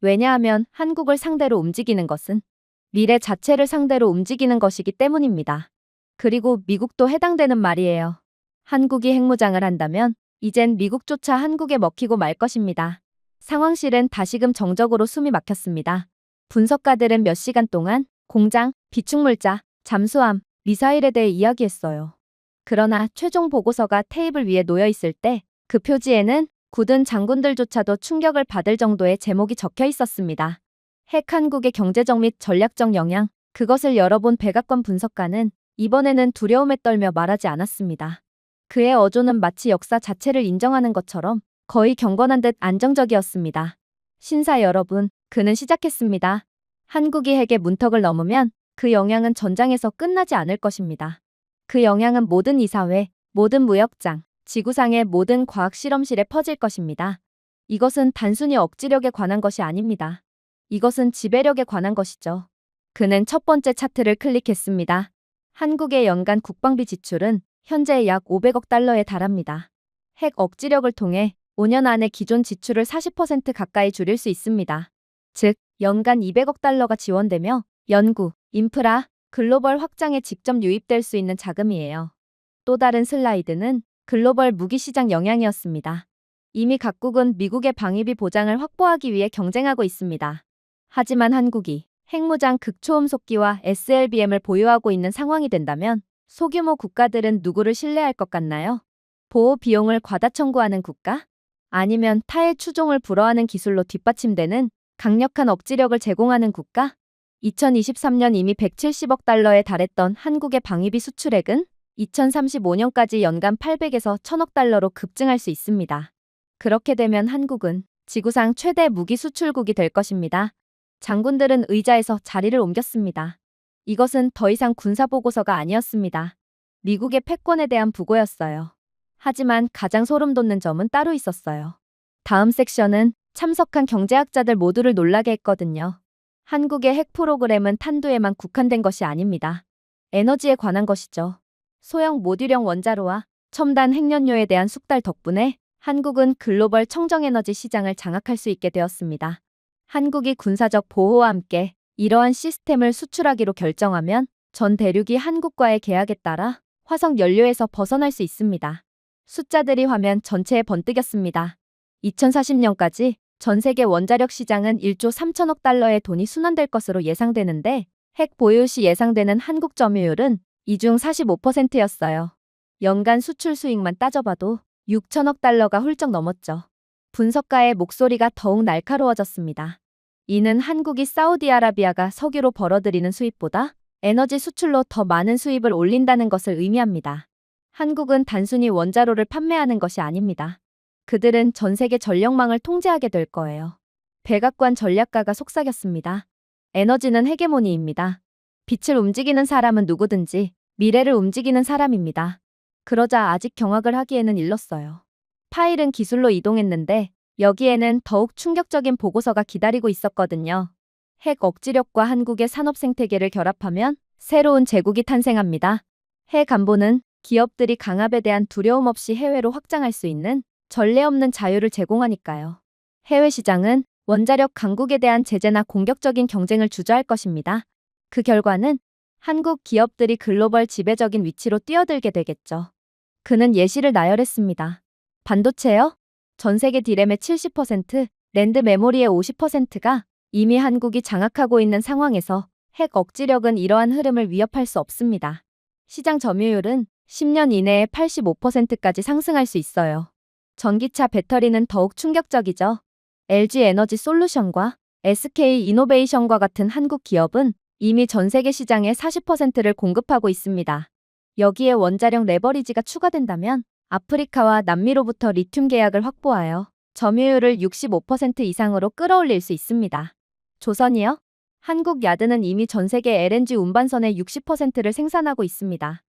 왜냐하면 한국을 상대로 움직이는 것은 미래 자체를 상대로 움직이는 것이기 때문입니다. 그리고 미국도 해당되는 말이에요. 한국이 핵무장을 한다면 이젠 미국조차 한국에 먹히고 말 것입니다. 상황실은 다시금 정적으로 숨이 막혔습니다. 분석가들은 몇 시간 동안 공장, 비축물자, 잠수함, 미사일에 대해 이야기했어요. 그러나 최종 보고서가 테이블 위에 놓여 있을 때 그 표지에는 굳은 장군들조차도 충격을 받을 정도의 제목이 적혀 있었습니다. 핵 한국의 경제적 및 전략적 영향, 그것을 열어본 백악관 분석가는 이번에는 두려움에 떨며 말하지 않았습니다. 그의 어조는 마치 역사 자체를 인정하는 것처럼 거의 경건한 듯 안정적이었습니다. 신사 여러분, 그는 시작했습니다. 한국이 핵의 문턱을 넘으면 그 영향은 전장에서 끝나지 않을 것입니다. 그 영향은 모든 이사회, 모든 무역장, 지구상의 모든 과학실험실에 퍼질 것입니다. 이것은 단순히 억지력에 관한 것이 아닙니다. 이것은 지배력에 관한 것이죠. 그는 첫 번째 차트를 클릭했습니다. 한국의 연간 국방비 지출은 현재 약 500억 달러에 달합니다. 핵 억지력을 통해 5년 안에 기존 지출을 40% 가까이 줄일 수 있습니다. 즉, 연간 200억 달러가 지원되며 연구, 인프라, 글로벌 확장에 직접 유입될 수 있는 자금이에요. 또 다른 슬라이드는 글로벌 무기시장 영향이었습니다. 이미 각국은 미국의 방위비 보장을 확보하기 위해 경쟁하고 있습니다. 하지만 한국이 핵무장 극초음속기와 SLBM을 보유하고 있는 상황이 된다면 소규모 국가들은 누구를 신뢰할 것 같나요? 보호 비용을 과다 청구하는 국가? 아니면 타의 추종을 불허하는 기술로 뒷받침되는 강력한 억지력을 제공하는 국가? 2023년 이미 170억 달러에 달했던 한국의 방위비 수출액은 2035년까지 연간 800에서 1000억 달러로 급증할 수 있습니다. 그렇게 되면 한국은 지구상 최대 무기 수출국이 될 것입니다. 장군들은 의자에서 자리를 옮겼습니다. 이것은 더 이상 군사보고서가 아니었습니다. 미국의 패권에 대한 부고였어요. 하지만 가장 소름 돋는 점은 따로 있었어요. 다음 섹션은 참석한 경제학자들 모두를 놀라게 했거든요. 한국의 핵 프로그램은 탄두에만 국한된 것이 아닙니다. 에너지에 관한 것이죠. 소형 모듈형 원자로와 첨단 핵연료에 대한 숙달 덕분에 한국은 글로벌 청정에너지 시장을 장악할 수 있게 되었습니다. 한국이 군사적 보호와 함께 이러한 시스템을 수출하기로 결정하면 전 대륙이 한국과의 계약에 따라 화석 연료에서 벗어날 수 있습니다. 숫자들이 화면 전체에 번뜩였습니다. 2040년까지 전 세계 원자력 시장은 1조 3천억 달러의 돈이 순환될 것으로 예상되는데 핵 보유 시 예상되는 한국 점유율은 이 중 45%였어요. 연간 수출 수익만 따져봐도 6천억 달러가 훌쩍 넘었죠. 분석가의 목소리가 더욱 날카로워졌습니다. 이는 한국이 사우디아라비아가 석유로 벌어들이는 수입보다 에너지 수출로 더 많은 수입을 올린다는 것을 의미합니다. 한국은 단순히 원자로를 판매하는 것이 아닙니다. 그들은 전 세계 전력망을 통제하게 될 거예요. 백악관 전략가가 속삭였습니다. 에너지는 헤게모니입니다. 빛을 움직이는 사람은 누구든지 미래를 움직이는 사람입니다. 그러자 아직 경악을 하기에는 일렀어요. 파일은 기술로 이동했는데 여기에는 더욱 충격적인 보고서가 기다리고 있었거든요. 핵 억지력과 한국의 산업 생태계를 결합하면 새로운 제국이 탄생합니다. 핵 안보는 기업들이 강압에 대한 두려움 없이 해외로 확장할 수 있는 전례 없는 자유를 제공하니까요. 해외 시장은 원자력 강국에 대한 제재나 공격적인 경쟁을 주저할 것입니다. 그 결과는 한국 기업들이 글로벌 지배적인 위치로 뛰어들게 되겠죠. 그는 예시를 나열했습니다. 반도체요? 전 세계 디램의 70%, 랜드 메모리의 50%가 이미 한국이 장악하고 있는 상황에서 핵 억지력은 이러한 흐름을 위협할 수 없습니다. 시장 점유율은 10년 이내에 85%까지 상승할 수 있어요. 전기차 배터리는 더욱 충격적이죠. LG 에너지 솔루션과 SK 이노베이션과 같은 한국 기업은 이미 전 세계 시장의 40%를 공급하고 있습니다. 여기에 원자력 레버리지가 추가된다면 아프리카와 남미로부터 리튬 계약을 확보하여 점유율을 65% 이상으로 끌어올릴 수 있습니다. 조선이요? 한국 야드는 이미 전 세계 LNG 운반선의 60%를 생산하고 있습니다.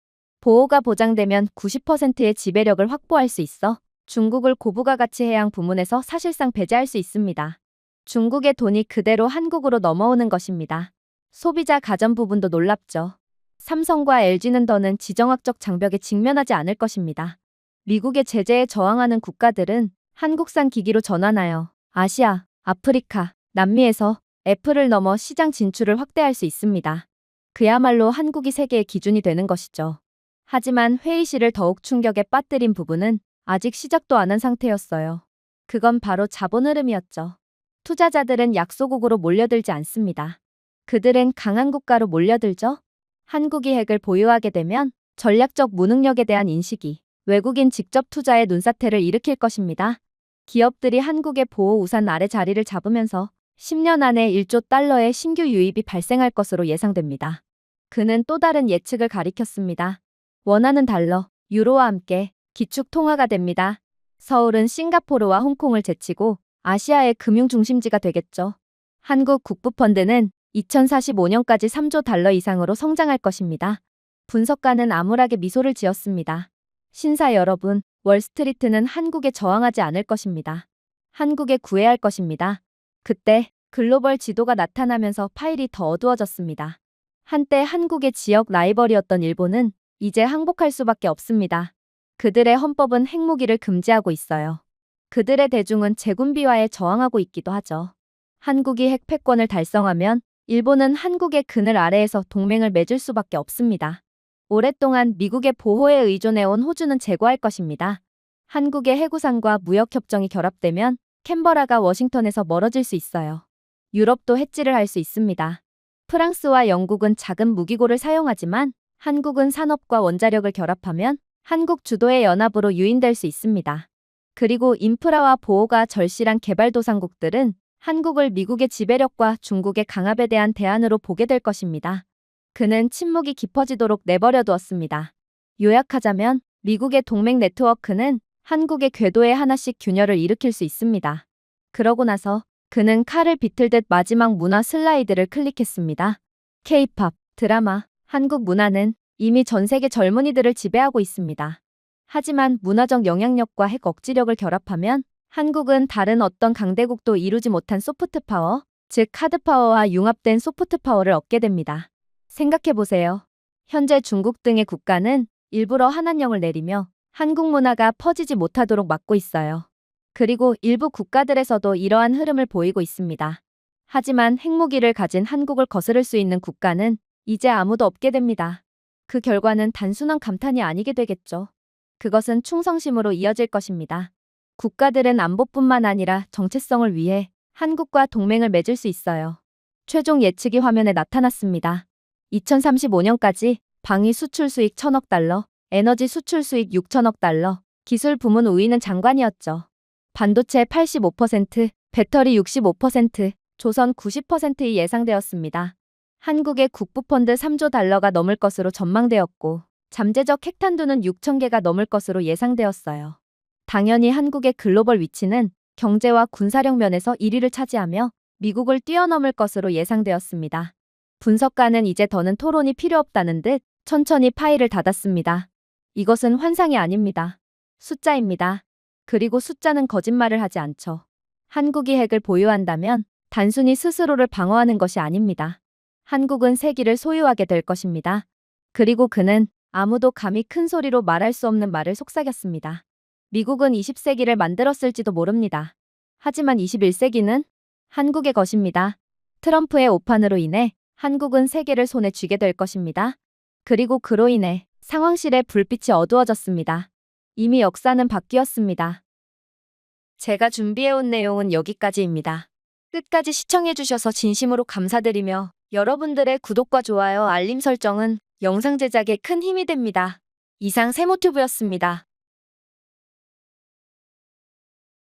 보호가 보장되면 90%의 지배력을 확보할 수 있어 중국을 고부가가치 해양 부문에서 사실상 배제할 수 있습니다. 중국의 돈이 그대로 한국으로 넘어오는 것입니다. 소비자 가전 부분도 놀랍죠. 삼성과 LG는 더는 지정학적 장벽에 직면하지 않을 것입니다. 미국의 제재에 저항하는 국가들은 한국산 기기로 전환하여 아시아, 아프리카, 남미에서 애플을 넘어 시장 진출을 확대할 수 있습니다. 그야말로 한국이 세계의 기준이 되는 것이죠. 하지만 회의실을 더욱 충격에 빠뜨린 부분은 아직 시작도 안 한 상태였어요. 그건 바로 자본 흐름이었죠. 투자자들은 약소국으로 몰려들지 않습니다. 그들은 강한 국가로 몰려들죠. 한국이 핵을 보유하게 되면 전략적 무능력에 대한 인식이 외국인 직접 투자의 눈사태를 일으킬 것입니다. 기업들이 한국의 보호 우산 아래 자리를 잡으면서 10년 안에 1조 달러의 신규 유입이 발생할 것으로 예상됩니다. 그는 또 다른 예측을 가리켰습니다. 원화는 달러, 유로와 함께 기축 통화가 됩니다. 서울은 싱가포르와 홍콩을 제치고 아시아의 금융 중심지가 되겠죠. 한국 국부펀드는 2045년까지 3조 달러 이상으로 성장할 것입니다. 분석가는 암울하게 미소를 지었습니다. 신사 여러분, 월스트리트는 한국에 저항하지 않을 것입니다. 한국에 구애할 것입니다. 그때 글로벌 지도가 나타나면서 파일이 더 어두워졌습니다. 한때 한국의 지역 라이벌이었던 일본은 이제 항복할 수밖에 없습니다. 그들의 헌법은 핵무기를 금지하고 있어요. 그들의 대중은 재군비화에 저항하고 있기도 하죠. 한국이 핵 패권을 달성하면 일본은 한국의 그늘 아래에서 동맹을 맺을 수밖에 없습니다. 오랫동안 미국의 보호에 의존해온 호주는 제고할 것입니다. 한국의 해구상과 무역협정이 결합되면 캔버라가 워싱턴에서 멀어질 수 있어요. 유럽도 해지를 할 수 있습니다. 프랑스와 영국은 작은 무기고를 사용하지만 한국은 산업과 원자력을 결합하면 한국 주도의 연합으로 유인될 수 있습니다. 그리고 인프라와 보호가 절실한 개발도상국들은 한국을 미국의 지배력과 중국의 강압에 대한 대안으로 보게 될 것입니다. 그는 침묵이 깊어지도록 내버려 두었습니다. 요약하자면 미국의 동맹 네트워크는 한국의 궤도에 하나씩 균열을 일으킬 수 있습니다. 그러고 나서 그는 칼을 비틀듯 마지막 문화 슬라이드를 클릭했습니다. K-팝, 드라마, 한국 문화는 이미 전 세계 젊은이들을 지배하고 있습니다. 하지만 문화적 영향력과 핵 억지력을 결합하면 한국은 다른 어떤 강대국도 이루지 못한 소프트 파워, 즉 하드 파워와 융합된 소프트 파워를 얻게 됩니다. 생각해보세요. 현재 중국 등의 국가는 일부러 한한령을 내리며 한국 문화가 퍼지지 못하도록 막고 있어요. 그리고 일부 국가들에서도 이러한 흐름을 보이고 있습니다. 하지만 핵무기를 가진 한국을 거스를 수 있는 국가는 이제 아무도 없게 됩니다. 그 결과는 단순한 감탄이 아니게 되겠죠. 그것은 충성심으로 이어질 것입니다. 국가들은 안보뿐만 아니라 정체성을 위해 한국과 동맹을 맺을 수 있어요. 최종 예측이 화면에 나타났습니다. 2035년까지 방위 수출 수익 1,000억 달러, 에너지 수출 수익 6천억 달러, 기술 부문 우위는 장관이었죠. 반도체 85%, 배터리 65%, 조선 90%이 예상되었습니다. 한국의 국부펀드 3조 달러가 넘을 것으로 전망되었고 잠재적 핵탄두는 6,000개가 넘을 것으로 예상되었어요. 당연히 한국의 글로벌 위치는 경제와 군사력 면에서 1위를 차지하며 미국을 뛰어넘을 것으로 예상되었습니다. 분석가는 이제 더는 토론이 필요 없다는 듯 천천히 파일을 닫았습니다. 이것은 환상이 아닙니다. 숫자입니다. 그리고 숫자는 거짓말을 하지 않죠. 한국이 핵을 보유한다면 단순히 스스로를 방어하는 것이 아닙니다. 한국은 세기를 소유하게 될 것입니다. 그리고 그는 아무도 감히 큰 소리로 말할 수 없는 말을 속삭였습니다. 미국은 20세기를 만들었을지도 모릅니다. 하지만 21세기는 한국의 것입니다. 트럼프의 오판으로 인해 한국은 세계를 손에 쥐게 될 것입니다. 그리고 그로 인해 상황실의 불빛이 어두워졌습니다. 이미 역사는 바뀌었습니다. 제가 준비해온 내용은 여기까지입니다. 끝까지 시청해주셔서 진심으로 감사드리며 여러분들의 구독과 좋아요, 알림 설정은 영상 제작에 큰 힘이 됩니다. 이상 세모튜브였습니다.